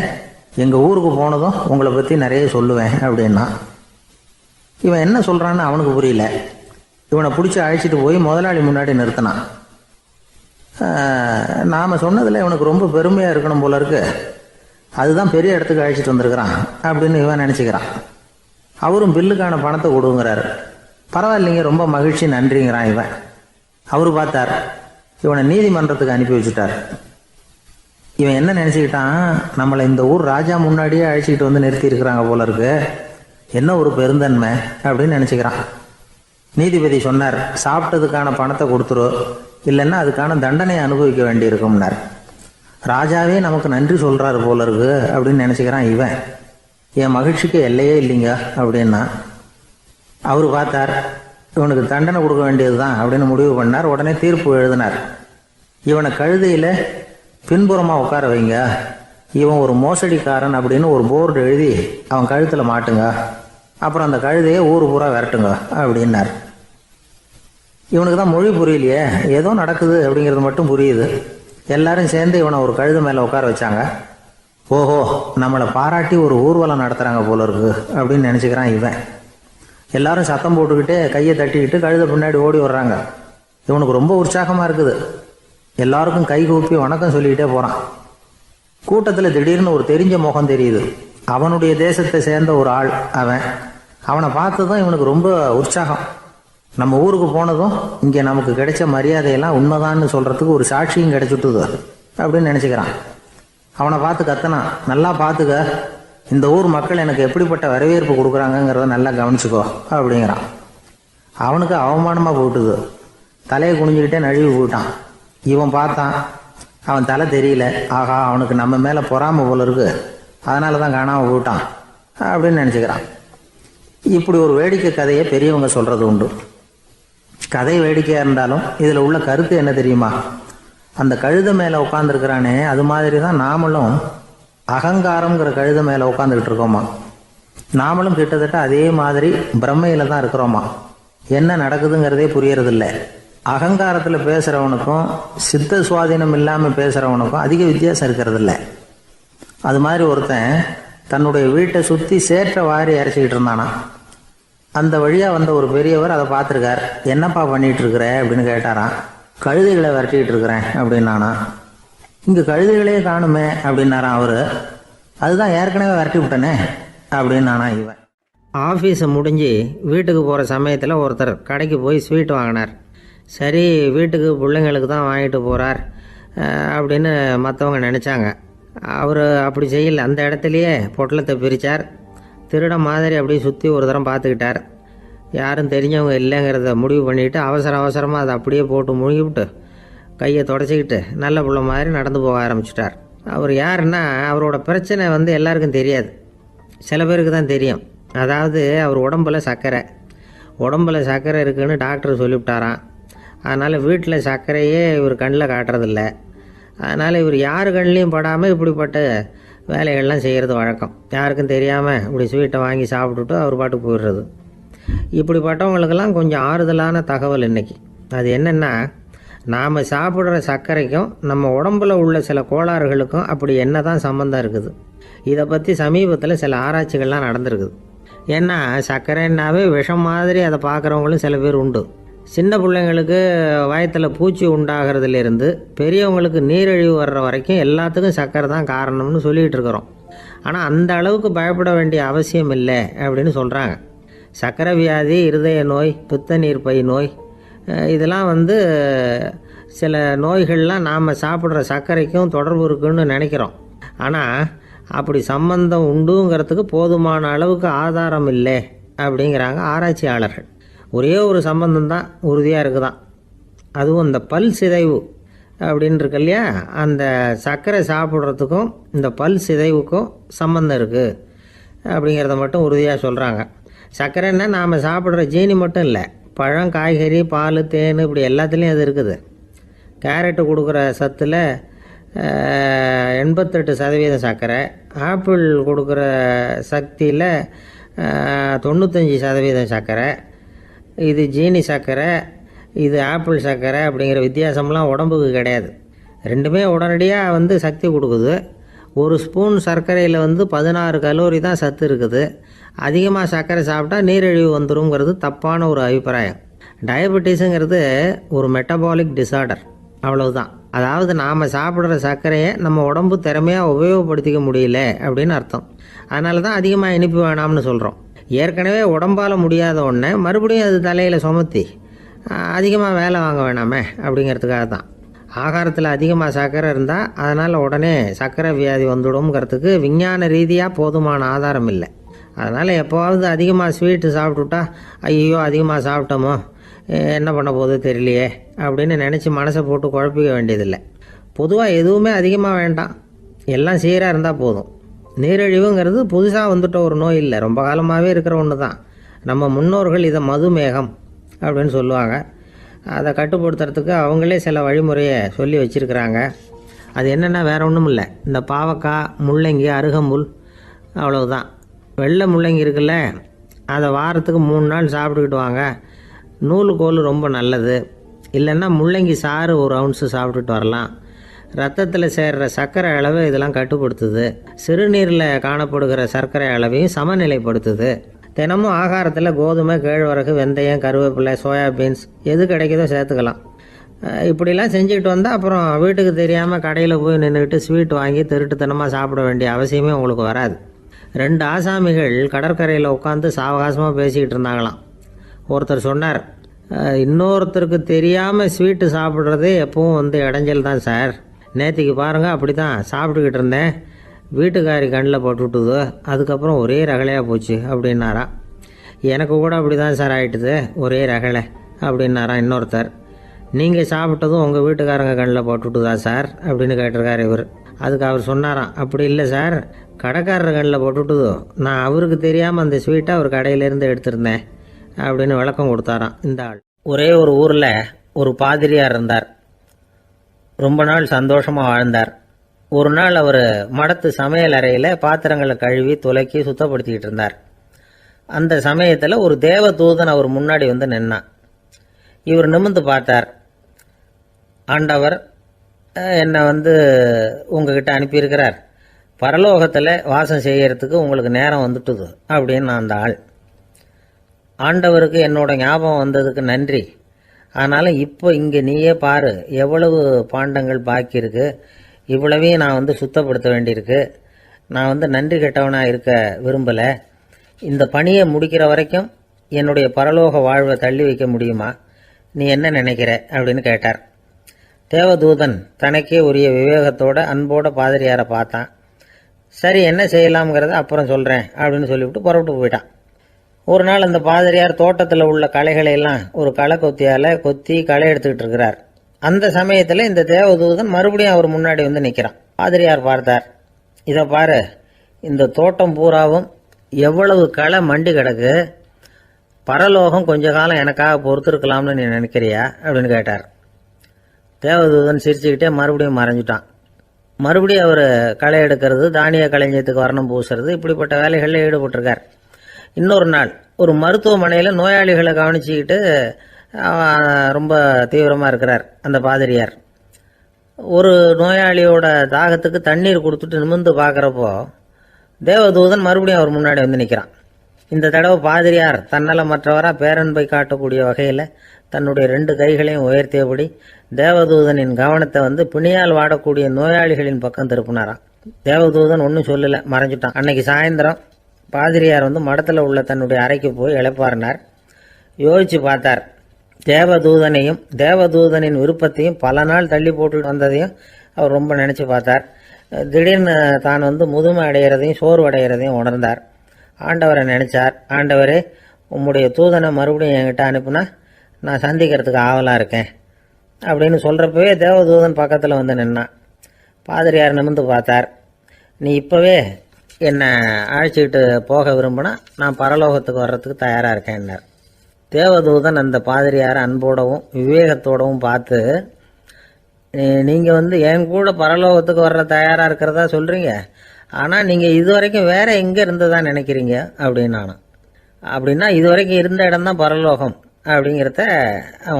எங்கள் ஊருக்கு போனதும் உங்களை பற்றி நிறைய சொல்லுவேன் அப்படின்னா. இவன் என்ன சொல்கிறான்னு அவனுக்கு புரியல. இவனை பிடிச்சி அழைச்சிட்டு போய் முதலாளி முன்னாடி நிறுத்தினான். நாம் சொன்னதில் இவனுக்கு ரொம்ப பெருமையாக இருக்கணும் போல இருக்கு, அதுதான் பெரிய இடத்துக்கு அழைச்சிட்டு வந்திருக்கிறான் அப்படின்னு இவன் நினச்சிக்கிறான். அவரும் பில்லுக்கான பணத்தை கொடுங்கிறாரு. பரவாயில்லைங்க ரொம்ப மகிழ்ச்சி நன்றிங்கிறான் இவன். அவரு பார்த்தார், இவனை நீதிமன்றத்துக்கு அனுப்பி வச்சுட்டார். இவன் என்ன நினச்சிக்கிட்டான், நம்மளை இந்த ஊர் ராஜா முன்னாடியே அழைச்சிக்கிட்டு வந்து நிறுத்தி இருக்கிறாங்க போல இருக்கு, என்ன ஒரு பெருந்தன்மை அப்படின்னு நினச்சிக்கிறான். நீதிபதி சொன்னார், சாப்பிட்டதுக்கான பணத்தை கொடுத்துரு, இல்லைன்னா அதுக்கான தண்டனையை அனுபவிக்க வேண்டி இருக்கும்னார். ராஜாவே நமக்கு நன்றி சொல்கிறாரு போல இருக்கு அப்படின்னு நினச்சிக்கிறான் இவன். என் மகிழ்ச்சிக்கு எல்லையே இல்லைங்க அப்படின்னா. அவர் பார்த்தார், இவனுக்கு தண்டனை கொடுக்க வேண்டியது தான் அப்படின்னு முடிவு பண்ணார். உடனே தீர்ப்பு எழுதினார். இவனை கழுதையில் பின்புறமாக உட்கார வைங்க, இவன் ஒரு மோசடிக்காரன் அப்படின்னு ஒரு போர்டு எழுதி அவன் கழுத்தில் மாட்டுங்க, அப்புறம் அந்த கழுதையை ஊர் பூரா விரட்டுங்க அப்படின்னார். இவனுக்கு தான் மொழி புரியலையே, ஏதோ நடக்குது அப்படிங்கிறது மட்டும் புரியுது. எல்லாரும் சேர்ந்து இவனை ஒரு கழுதை மேலே உட்கார வச்சாங்க. ஓஹோ, நம்மளை பாராட்டி ஒரு ஊர்வலம் நடத்துகிறாங்க போல இருக்கு அப்படின்னு நினச்சிக்கிறான் இவன். எல்லாரும் சத்தம் போட்டுக்கிட்டே கையை தட்டிக்கிட்டு கழுதை பின்னாடி ஓடி வர்றாங்க. இவனுக்கு ரொம்ப உற்சாகமாக இருக்குது. எல்லாருக்கும் கை கூப்பி வணக்கம் சொல்லிக்கிட்டே போகிறான். கூட்டத்தில் திடீர்னு ஒரு தெரிஞ்ச முகம் தெரியுது. அவனுடைய தேசத்தை சேர்ந்த ஒரு ஆள் அவன். அவனை பார்த்ததும் இவனுக்கு ரொம்ப உற்சாகம். நம்ம ஊருக்கு போனதும் இங்கே நமக்கு கிடைச்ச மரியாதையெல்லாம் உண்மைதான்னு சொல்கிறதுக்கு ஒரு சாட்சியும் கிடைச்சிட்டுது அப்படின்னு நினச்சிக்கிறான். அவனை பார்த்து கத்தனான், நல்லா பார்த்துக்க, இந்த ஊர் மக்கள் எனக்கு எப்படிப்பட்ட வரவேற்பு கொடுக்குறாங்கங்கிறத நல்லா கவனிச்சுக்கோ அப்படிங்கிறான். அவனுக்கு அவமானமாக போயிட்டுது. தலையை குனிஞ்சுக்கிட்டே நழுவி போயிட்டான். இவன் பார்த்தான், அவன் தலை தெரியல. ஆகா, அவனுக்கு நம்ம மேலே பொறாமை போல இருக்கு, அதனால தான் காணாமல் போயிட்டான் அப்படின்னு நினச்சிக்கிறான். இப்படி ஒரு வேடிக்கை கதையை பெரியவங்க சொல்கிறது உண்டு. கதை வேடிக்கையாக இருந்தாலும் இதில் உள்ள கருத்து என்ன தெரியுமா? அந்த கழுதை மேலே உட்காந்துருக்கிறானே, அது மாதிரி தான் நாமளும் அகங்காரங்கிற கழுதை மேலே உட்காந்துக்கிட்டு இருக்கோமா. நாமளும் கிட்டத்தட்ட அதே மாதிரி பிரம்மையில் தான் இருக்கிறோமா. என்ன நடக்குதுங்கிறதே புரியறதில்ல. அகங்காரத்தில் பேசுகிறவனுக்கும் சித்த சுவாதீனம் இல்லாமல் பேசுகிறவனுக்கும் அதிக வித்தியாசம் இருக்கிறதில்ல. அது மாதிரி ஒருத்தன் தன்னுடைய வீட்டை சுற்றி சேற்றை வாரி இறைச்சிக்கிட்டு இருந்தானா. அந்த வழியாக வந்த ஒரு பெரியவர் அதை பார்த்துருக்கார். என்னப்பா பண்ணிகிட்டு இருக்கிற அப்படின்னு கேட்டாராம். கழுதைகளை விரட்டிக்கிட்டு இருக்கிறேன் அப்படின்னானா. இங்கே கழுதைகளே காணுமே அப்படின்னாரான் அவர். அதுதான் ஏற்கனவே விரட்டி விட்டனே அப்படின்னானா இவன். ஆஃபீஸை முடிஞ்சு வீட்டுக்கு போகிற சமயத்தில் ஒருத்தர் கடைக்கு போய் ஸ்வீட் வாங்கினார். சரி, வீட்டுக்கு பிள்ளைங்களுக்கு தான் வாங்கிட்டு போகிறார் அப்படின்னு மற்றவங்க நினச்சாங்க. அவர் அப்படி செய்யல. அந்த இடத்துலையே பொட்டலத்தை பிரித்தார். திருட மாதிரி அப்படியே சுற்றி ஒரு தரம் பார்த்துக்கிட்டார். யாரும் தெரிஞ்சவங்க இல்லைங்கிறத முடிவு பண்ணிவிட்டு அவசரமாக அதை அப்படியே போட்டு முழுங்கிவிட்டு கையை தொடச்சிக்கிட்டு நல்ல பிள்ளை மாதிரி நடந்து போக ஆரம்பிச்சிட்டார். அவர் யாருன்னா, அவரோட பிரச்சனை எல்லாருக்கும் தெரியாது, சில பேருக்கு தான் தெரியும். அதாவது அவர் உடம்பில் சர்க்கரை இருக்குதுன்னு டாக்டர் சொல்லிவிட்டாராம். அதனால் வீட்டில் சர்க்கரையே இவர் கண்ணில் காட்டுறதில்ல. அதனால் இவர் யார் கண்ணிலையும் படாமல் இப்படிப்பட்ட வேலைகள்லாம் செய்கிறது வழக்கம். யாருக்கும் தெரியாமல் இப்படி ஸ்வீட்டை வாங்கி சாப்பிட்டுட்டு அவர் பாட்டுக்கு போயிடுறது. இப்படிப்பட்டவங்களுக்கெல்லாம் கொஞ்சம் ஆறுதலான தகவல் இன்றைக்கி. அது என்னென்னா, நாம் சாப்பிட்ற சர்க்கரைக்கும் நம்ம உடம்பில் உள்ள சில கோளாறுகளுக்கும் அப்படி என்ன தான் சம்மந்தம் இருக்குது. இதை பற்றி சமீபத்தில் சில ஆராய்ச்சிகள்லாம் நடந்திருக்குது. ஏன்னா சர்க்கரைன்னாவே விஷம் மாதிரி அதை பார்க்குறவங்களும் சில பேர் உண்டு. சின்ன பிள்ளைங்களுக்கு வயத்தில் பூச்சி உண்டாகிறதுலேருந்து பெரியவங்களுக்கு நீரிழிவு வர்ற வரைக்கும் எல்லாத்துக்கும் சர்க்கரை தான் காரணம்னு சொல்லிகிட்டு இருக்கிறோம். ஆனால் அந்த அளவுக்கு பயப்பட வேண்டிய அவசியம் இல்லை அப்படின்னு சொல்கிறாங்க. சர்க்கரை வியாதி, இருதய நோய், பித்த நீர்ப்பை நோய், இதெல்லாம் சில நோய்கள்லாம் நாம் சாப்பிட்ற சர்க்கரைக்கும் தொடர்பு இருக்குன்னு நினைக்கிறோம். ஆனால் அப்படி சம்பந்தம் உண்டுங்கிறதுக்கு போதுமான அளவுக்கு ஆதாரம் இல்லை அப்படிங்கிறாங்க ஆராய்ச்சியாளர்கள். ஒரே ஒரு சம்பந்தம் தான் உறுதியாக இருக்குதான். அதுவும் இந்த பல் சிதைவு அப்படின்னு இருக்கு இல்லையா, அந்த சர்க்கரை சாப்பிட்றதுக்கும் இந்த பல் சிதைவுக்கும் சம்பந்தம் இருக்குது அப்படிங்கிறத மட்டும் உறுதியாக சொல்கிறாங்க. சர்க்கரைன்னா நாம் சாப்பிட்ற ஜீனி மட்டும் இல்லை, பழம், காய்கறி, பால், தேன், இப்படி எல்லாத்துலேயும் அது இருக்குது. கேரட்டு கொடுக்குற சத்தில் 88% சர்க்கரை, ஆப்பிள் கொடுக்குற சக்தியில் 95% சர்க்கரை. இது ஜீனி சர்க்கரை, இது ஆப்பிள் சர்க்கரை அப்படிங்கிற வித்தியாசம்லாம் உடம்புக்கு கிடையாது. ரெண்டுமே உடனடியாக சக்தி கொடுக்குது. ஒரு ஸ்பூன் சர்க்கரையில் 16 கலோரி தான் சத்து இருக்குது. அதிகமாக சர்க்கரை சாப்பிட்டா நீரிழிவு வந்துருங்கிறது தப்பான ஒரு அபிப்பிராயம். டயபெட்டிஸுங்கிறது ஒரு மெட்டபாலிக் டிசார்டர், அவ்வளவுதான். அதாவது நாம் சாப்பிட்ற சர்க்கரையை நம்ம உடம்பு திறமையாக உபயோகப்படுத்திக்க முடியல அப்படின்னு அர்த்தம். அதனால தான் அதிகமாக இனிப்பு வேணாம்னு சொல்கிறோம். ஏற்கனவே உடம்பால் முடியாத ஒன்றை மறுபடியும் அது தலையில் சுமத்தி அதிகமாக வேலை வாங்க வேணாமே அப்படிங்கிறதுக்காக தான். ஆகாரத்தில் அதிகமாக சர்க்கரை இருந்தால் அதனால் உடனே சர்க்கரை வியாதி வந்துடும்ங்கிறதுக்கு விஞ்ஞான ரீதியாக போதுமான ஆதாரம் இல்லை. அதனால் எப்போவாவது அதிகமாக ஸ்வீட்டு சாப்பிட்டுட்டா ஐயோ அதிகமாக சாப்பிட்டோமோ என்ன பண்ண போகுது தெரியலையே அப்படின்னு நினச்சி மனசை போட்டு குழப்பிக்க வேண்டியதில்லை. பொதுவாக எதுவுமே அதிகமாக வேண்டாம், எல்லாம் சீராக இருந்தால் போதும். நீரிழிவுங்கிறது புதுசாக வந்துட்ட ஒரு நோய் இல்லை, ரொம்ப காலமாகவே இருக்கிற ஒன்று தான். நம்ம முன்னோர்கள் இதை மதுமேகம் அப்படின்னு சொல்லுவாங்க. அதை கட்டுப்படுத்துறதுக்கு அவங்களே சில வழிமுறையை சொல்லி வச்சுருக்கிறாங்க. அது என்னென்னா வேறு ஒன்றும் இல்லை, இந்த பாவக்காய், முள்ளங்கி, அருகம்புல், அவ்வளவுதான். வெள்ளை முள்ளங்கி இருக்குல்ல, அதை வாரத்துக்கு 3 நாள் சாப்பிட்டுக்கிட்டு வாங்க. நூலுக்கோல் ரொம்ப நல்லது. இல்லைன்னா முள்ளங்கி சாறு 1 ounce சாப்பிட்டுட்டு வரலாம். ரத்தத்தில் சேர்கிற சர்க்கரை அளவு இதெல்லாம் கட்டுப்படுத்துது. சிறுநீரில் காணப்படுகிற சர்க்கரை அளவையும் சமநிலைப்படுத்துது. தினமும் ஆகாரத்தில் கோதுமை, கேழ்வரகு, வெந்தயம், கருவேப்பிலை, சோயாபீன்ஸ் எது கிடைக்குதோ சேர்த்துக்கலாம். இப்படிலாம் செஞ்சுக்கிட்டு வந்தால் அப்புறம் வீட்டுக்கு தெரியாமல் கடையில் போய் நின்றுக்கிட்டு ஸ்வீட் வாங்கி திருட்டுத்தனமாக சாப்பிட வேண்டிய அவசியமே உங்களுக்கு வராது. 2 ஆசாமிகள் கடற்கரையில் உட்காந்து சாவகாசமாக பேசிக்கிட்டு இருந்தாங்களாம். ஒருத்தர் சொன்னார், இன்னொருத்தருக்கு தெரியாமல் ஸ்வீட்டு சாப்பிட்றதே எப்பவும் இடைஞ்சல் தான் சார். நேற்றுக்கு பாருங்கள் அப்படி தான் சாப்பிட்டுக்கிட்டு இருந்தேன், வீட்டுக்காரி கண்ணில் போட்டுவிட்டுது, அதுக்கப்புறம் ஒரே ரகலையாக போச்சு அப்படின்னாரா. எனக்கு கூட அப்படி தான் சார் ஆகிட்டுது, ஒரே ரகலை அப்படின்னாரா இன்னொருத்தர். நீங்கள் சாப்பிட்டதும் உங்கள் வீட்டுக்காரங்க கண்ணில் போட்டுவிட்டுதா சார் அப்படின்னு கேட்டிருக்காரு இவர். அதுக்கு அவர் சொன்னாராம், அப்படி இல்லை சார், கடைக்காரர் கண்ணில் போட்டுவிட்டுதோ, நான் அவருக்கு தெரியாமல் அந்த ஸ்வீட்டை அவர் கடையிலேருந்து எடுத்திருந்தேன் அப்படின்னு விளக்கம் கொடுத்தாராம் இந்த ஆள். ஒரே ஒரு ஊரில் ஒரு பாதிரியார் இருந்தார். ரொம்ப நாள் சந்தோஷமாக வாழ்ந்தார். ஒரு நாள் அவர் மடத்து சமையல் அறையில் பாத்திரங்களை கழுவி துலக்கி சுத்தப்படுத்திக்கிட்டு இருந்தார். அந்த சமயத்தில் ஒரு தேவதூதன் அவர் முன்னாடி நின்னான். இவர் நிமிர்ந்து பார்த்தார். ஆண்டவர் என்னை உங்ககிட்ட அனுப்பியிருக்கிறார், பரலோகத்தில் வாசம் செய்யறதுக்கு உங்களுக்கு நேரம் வந்துட்டுது அப்படின்னு அந்த ஆள். ஆண்டவருக்கு என்னோட ஞாபகம் வந்ததுக்கு நன்றி. ஆனாலும் இப்போ இங்கே நீயே பாரு, எவ்வளவு பாண்டங்கள் பாக்கி இருக்கு, இவ்வளவையும் நான் சுத்தப்படுத்த வேண்டியிருக்கு. நான் நன்றி கெட்டவனாக இருக்க விரும்பலை. இந்த பணியை முடிக்கிற வரைக்கும் என்னுடைய பரலோக வாழ்வை தள்ளி வைக்க முடியுமா, நீ என்ன நினைக்கிற அப்படின்னு கேட்டார். தேவதூதன் தனக்கே உரிய விவேகத்தோட அன்போட பாதிரியாரை பார்த்தான். சரி, என்ன செய்யலாம்ங்கிறத அப்புறம் சொல்கிறேன் அப்படின்னு சொல்லிவிட்டு புறப்பட்டு போயிட்டான். ஒரு நாள் அந்த பாதிரியார் தோட்டத்தில் உள்ள களைகளை எல்லாம் ஒரு களை கொத்தியால் கொத்தி களை எடுத்துக்கிட்டு இருக்கிறார். அந்த சமயத்தில் இந்த தேவதூதன் மறுபடியும் அவர் முன்னாடி நிற்கிறான். பாதிரியார் பார்த்தார். இதை பாரு, இந்த தோட்டம் பூராவும் எவ்வளவு களை மண்டி கிடக்கு, பரலோகம் கொஞ்ச காலம் எனக்காக பொறுத்திருக்கலாம்னு நீ நினைக்கிறியா அப்படின்னு கேட்டார். தேவதூதன் சிரிச்சுக்கிட்டே மறுபடியும் மறைஞ்சிட்டான். மறுபடியும் அவர் களை எடுக்கிறது, தானிய களஞ்சியத்துக்கு வர்ணம் பூசுறது, இப்படிப்பட்ட வேலைகளில் ஈடுபட்டிருக்கார். இன்னொரு நாள் ஒரு மருத்துவமனையில் நோயாளிகளை கவனிச்சுக்கிட்டு ரொம்ப தீவிரமாக இருக்கிறார் அந்த பாதிரியார். ஒரு நோயாளியோட தாகத்துக்கு தண்ணீர் கொடுத்துட்டு நிமிர்ந்து பார்க்குறப்போ தேவதூதன் மறுபடியும் அவர் முன்னாடி வந்து நிற்கிறான். இந்த தடவை பாதிரியார் தன்னலமற்றவராக பேரன்பை காட்டக்கூடிய வகையில் தன்னுடைய 2 கைகளையும் உயர்த்தியபடி தேவதூதனின் கவனத்தை வந்து பிணியால் வாடக்கூடிய நோயாளிகளின் பக்கம் திருப்பினாராம். தேவதூதன் ஒன்றும் சொல்லலை, மறைஞ்சிட்டான். அன்னைக்கு சாயந்தரம் பாதிரியார் வந்து மடத்தில் உள்ள தன்னுடைய அறைக்கு போய் இளைப்பாறினார். யோசிச்சு பார்த்தார். தேவதூதனையும் தேவதூதனின் விருப்பத்தையும் பல நாள் தள்ளி போட்டு வந்ததையும் அவர் ரொம்ப நினச்சி பார்த்தார். திடீர்னு தான் வந்து முதுமை அடைகிறதையும் சோர்வு அடைகிறதையும் உணர்ந்தார். ஆண்டவரை நினைச்சார். ஆண்டவரே, உம்முடைய தூதனை மறுபடியும் என்கிட்ட அனுப்புனா நான் சந்திக்கிறதுக்கு ஆவலாக இருக்கேன் அப்படின்னு சொல்கிறப்பவே தேவதூதன் பக்கத்தில் வந்து நின்னான். பாதிரியார் நிமிர்ந்து பார்த்தார். நீ இப்போவே என்னை அழைச்சிக்கிட்டு போக விரும்பினா நான் பரலோகத்துக்கு வர்றதுக்கு தயாராக இருக்கேன்னார். தேவதூதன் அந்த பாதிரியாரை அன்போடவும் விவேகத்தோடவும் பார்த்து, நீங்கள் வந்து என் கூட பரலோகத்துக்கு வர்ற தயாராக இருக்கிறதா சொல்கிறீங்க, ஆனால் நீங்கள் இதுவரைக்கும் வேற எங்கே இருந்ததா நினைக்கிறீங்க அப்படின்னானா. அப்படின்னா இதுவரைக்கும் இருந்த இடம் தான் பரலோகம் அப்படிங்கிறத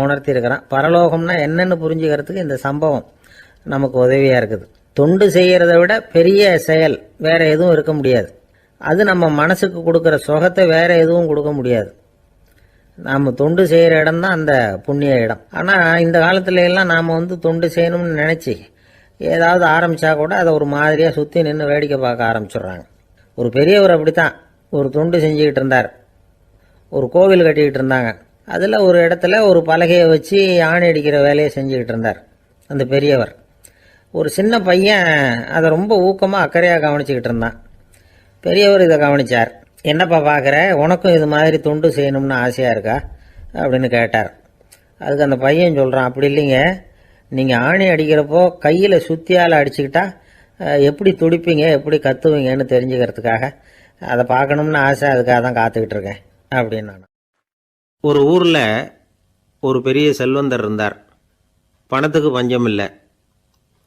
உணர்த்தியிருக்கிறான். பரலோகம்னா என்னன்னு புரிஞ்சுக்கிறதுக்கு இந்த சம்பவம் நமக்கு உதவியாக இருக்குது. தொண்டு செய்கிறத விட பெரிய செயல் வேற எதுவும் இருக்க முடியாது. அது நம்ம மனசுக்கு கொடுக்குற சுகத்தை வேற எதுவும் கொடுக்க முடியாது. நாம் தொண்டு செய்கிற இடம் தான் அந்த புண்ணிய இடம். ஆனால் இந்த காலத்துல எல்லாம் நாம் வந்து தொண்டு செய்யணும்னு நினச்சி ஏதாவது ஆரம்பித்தா கூட அதை ஒரு மாதிரியாக சுற்றி நின்று வேடிக்கை பார்க்க ஆரம்பிச்சிடுறாங்க. ஒரு பெரியவர் அப்படித்தான் ஒரு தொண்டு செஞ்சுக்கிட்டு இருந்தார். ஒரு கோவில் கட்டிக்கிட்டு இருந்தாங்க. அதில் ஒரு இடத்துல ஒரு பலகையை வச்சு ஆணி அடிக்கிற வேலையை செஞ்சுக்கிட்டு இருந்தார் அந்த பெரியவர். ஒரு சின்ன பையன் அதை ரொம்ப ஊக்கமாக அக்கறையாக கவனிச்சுக்கிட்டு இருந்தான். பெரியவர் இதை கவனித்தார். என்னப்பா பார்க்குற, உனக்கும் இது மாதிரி தொண்டு செய்யணும்னு ஆசையாக இருக்கா அப்படின்னு கேட்டார். அதுக்கு அந்த பையன் சொல்கிறான், அப்படி இல்லைங்க, நீங்கள் ஆணி அடிக்கிறப்போ கையில் சுத்தியால் அடிச்சுக்கிட்டா எப்படி துடிப்பீங்க எப்படி கத்துவீங்கன்னு தெரிஞ்சுக்கிறதுக்காக அதை பார்க்கணும்னு ஆசை, அதுக்காக தான் காத்துக்கிட்டு இருக்கேன் அப்படின்னு நான். ஒரு ஊரில் ஒரு பெரிய செல்வந்தர் இருந்தார். பணத்துக்கு பஞ்சம் இல்லை.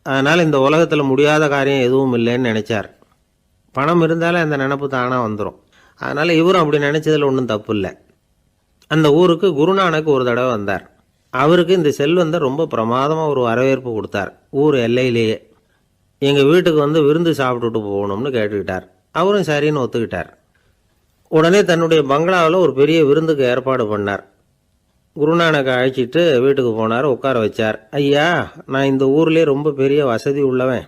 அதனால் இந்த உலகத்தில் முடியாத காரியம் எதுவும் இல்லைன்னு நினச்சார். பணம் இருந்தாலும் அந்த நினப்பு தானாக வந்துடும். அதனால் இவரும் அப்படி நினச்சதில் ஒன்றும் தப்பு இல்லை. அந்த ஊருக்கு குருநானக் ஒரு தடவை வந்தார். அவருக்கு இந்த செல்வந்தர் ரொம்ப பிரமாதமாக ஒரு வரவேற்பு கொடுத்தார். ஊர் எல்லையிலேயே எங்கள் வீட்டுக்கு வந்து விருந்து சாப்பிட்டுட்டு போகணும்னு கேட்டுக்கிட்டார். அவரும் சரின்னு ஒத்துக்கிட்டார். உடனே தன்னுடைய பங்களாவில் ஒரு பெரிய விருந்துக்கு ஏற்பாடு பண்ணார். குருநானக்கை அழைச்சிட்டு வீட்டுக்கு போனார். உட்கார வச்சார். ஐயா, நான் இந்த ஊர்லேயே ரொம்ப பெரிய வசதி உள்ளவன்.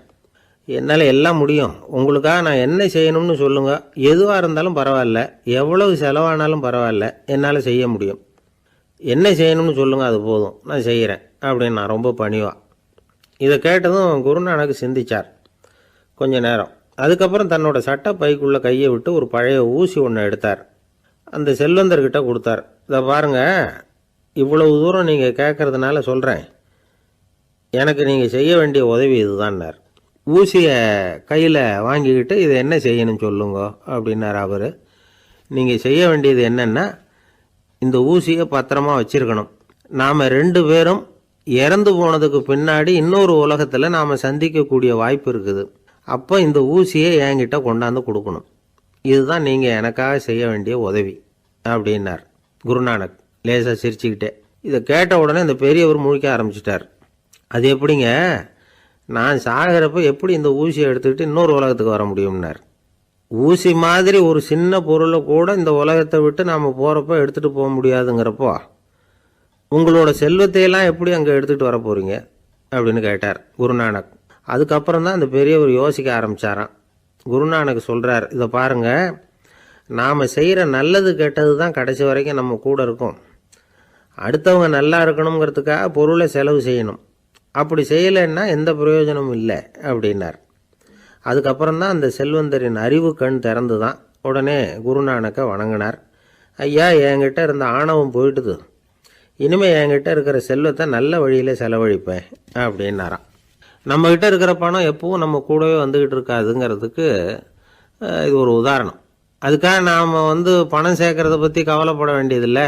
என்னால் எல்லாம் முடியும். உங்களுக்காக நான் என்ன செய்யணும்னு சொல்லுங்கள். எதுவாக இருந்தாலும் பரவாயில்ல, எவ்வளவு செலவானாலும் பரவாயில்ல, என்னால் செய்ய முடியும். என்ன செய்யணும்னு சொல்லுங்கள், அது போதும், நான் செய்கிறேன் அப்படின்னு நான் ரொம்ப பணிவா. இதை கேட்டதும் குருநானக் சிந்திச்சார் கொஞ்ச நேரம். அதுக்கப்புறம் தன்னோட சட்டை பைக்குள்ளே கையை விட்டு ஒரு பழைய ஊசி ஒன்று எடுத்தார். அந்த செல்வந்தர்கிட்ட கொடுத்தார். இதை பாருங்க, இவ்வளவு தூரம் நீங்கள் கேட்கறதுனால சொல்கிறேன். எனக்கு நீங்கள் செய்ய வேண்டிய உதவி இதுதான்னார். ஊசியை கையில் வாங்கிக்கிட்டு இதை என்ன செய்யணும்னு சொல்லுங்க அப்படின்னார் அவர். நீங்கள் செய்ய வேண்டியது என்னென்னா, இந்த ஊசியை பத்திரமா வச்சிருக்கணும். நாம் 2 பேரும் இறந்து போனதுக்கு பின்னாடி இன்னொரு உலகத்தில் நாம் சந்திக்கக்கூடிய வாய்ப்பு இருக்குது. அப்போ இந்த ஊசியை என்கிட்ட கொண்டாந்து கொடுக்கணும். இதுதான் நீங்கள் எனக்காக செய்ய வேண்டிய உதவி அப்படின்னார் குருநானக் லேசாக சிரிச்சுக்கிட்டே. இதை கேட்ட உடனே இந்த பெரியவர் முழிக்க ஆரம்பிச்சிட்டார். அது எப்படிங்க, நான் சாகிறப்ப எப்படி இந்த ஊசியை எடுத்துக்கிட்டு இன்னொரு உலகத்துக்கு வர முடியும்னார். ஊசி மாதிரி ஒரு சின்ன பொருளை கூட இந்த உலகத்தை விட்டு நாம் போகிறப்ப எடுத்துகிட்டு போக முடியாதுங்கிறப்போ உங்களோட செல்வத்தையெல்லாம் எப்படி அங்கே எடுத்துகிட்டு வர போகிறீங்க அப்படின்னு கேட்டார் குருநானக். அதுக்கப்புறம் தான் அந்த பெரியவர் யோசிக்க ஆரம்பித்தாராம். குருநானக் சொல்கிறார், இதை பாருங்கள், நாம் செய்கிற நல்லது கெட்டது தான் கடைசி வரைக்கும் நம்ம கூட இருக்கும். அடுத்தவங்க நல்லா இருக்கணுங்கிறதுக்காக பொருளை செலவு செய்யணும். அப்படி செய்யலைன்னா எந்த பிரயோஜனமும் இல்லை அப்படின்னார். அதுக்கப்புறம் தான் அந்த செல்வந்தரின் அறிவு கண் திறந்து தான். உடனே குருநானக்கை வணங்கினார். ஐயா, என்கிட்ட இருந்த ஆணவம் போயிட்டுது. இனிமேல் என்கிட்ட இருக்கிற செல்வத்தை நல்ல வழியில் செலவழிப்பேன் அப்படின்னாராம். நம்மக்கிட்ட இருக்கிற பணம் எப்பவும் நம்ம கூடவே வந்துக்கிட்டு இருக்காதுங்கிறதுக்கு இது ஒரு உதாரணம். அதுக்காக நாம் பணம் சேர்க்கறத பற்றி கவலைப்பட வேண்டியதில்லை,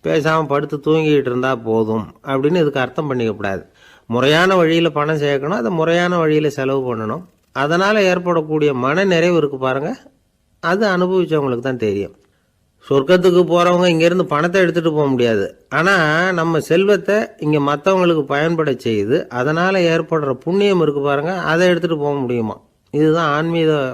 பேசாமல் படுத்து தூங்கிக்கிட்டு இருந்தால் போதும் அப்படின்னு இதுக்கு அர்த்தம் பண்ணிக்கப்படாது. முறையான வழியில் பணம் சேர்க்கணும், அதை முறையான வழியில் செலவு பண்ணணும். அதனால் ஏற்படக்கூடிய மன நிறைவு இருக்குது பாருங்கள், அது அனுபவித்தவங்களுக்கு தான் தெரியும். சொர்க்கத்துக்கு போகிறவங்க இங்கேருந்து பணத்தை எடுத்துகிட்டு போக முடியாது. ஆனால் நம்ம செல்வத்தை இங்கே மற்றவங்களுக்கு பயன்பட செய்து அதனால் ஏற்படுற புண்ணியம் இருக்குது பாருங்கள், அதை எடுத்துகிட்டு போக முடியுமா. இதுதான்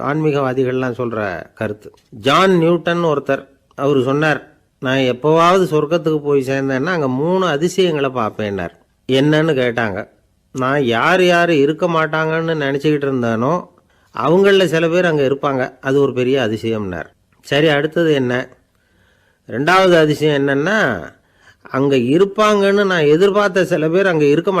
ஆன்மீகவாதிகள்லாம் சொல்கிற கருத்து. ஜான் நியூட்டன் ஒருத்தர், அவர் சொன்னார், நான் எப்போவாவது சொர்க்கத்துக்கு போய் சேர்ந்தேன்னா அங்கே 3 அதிசயங்களை பார்ப்பேன்னார். என்னன்னு கேட்டாங்க. நான் யார் யார் இருக்க மாட்டாங்கன்னு நினச்சிக்கிட்டு இருந்தானோ அவங்களில் சில பேர் அங்கே இருப்பாங்க, அது ஒரு பெரிய அதிசயம்னார். சரி, அடுத்தது என்ன? 2வது அதிசயம் என்னன்னா, அங்கே இருப்பாங்கன்னு நான் எதிர்பார்த்த சில பேர் அங்கே இருக்க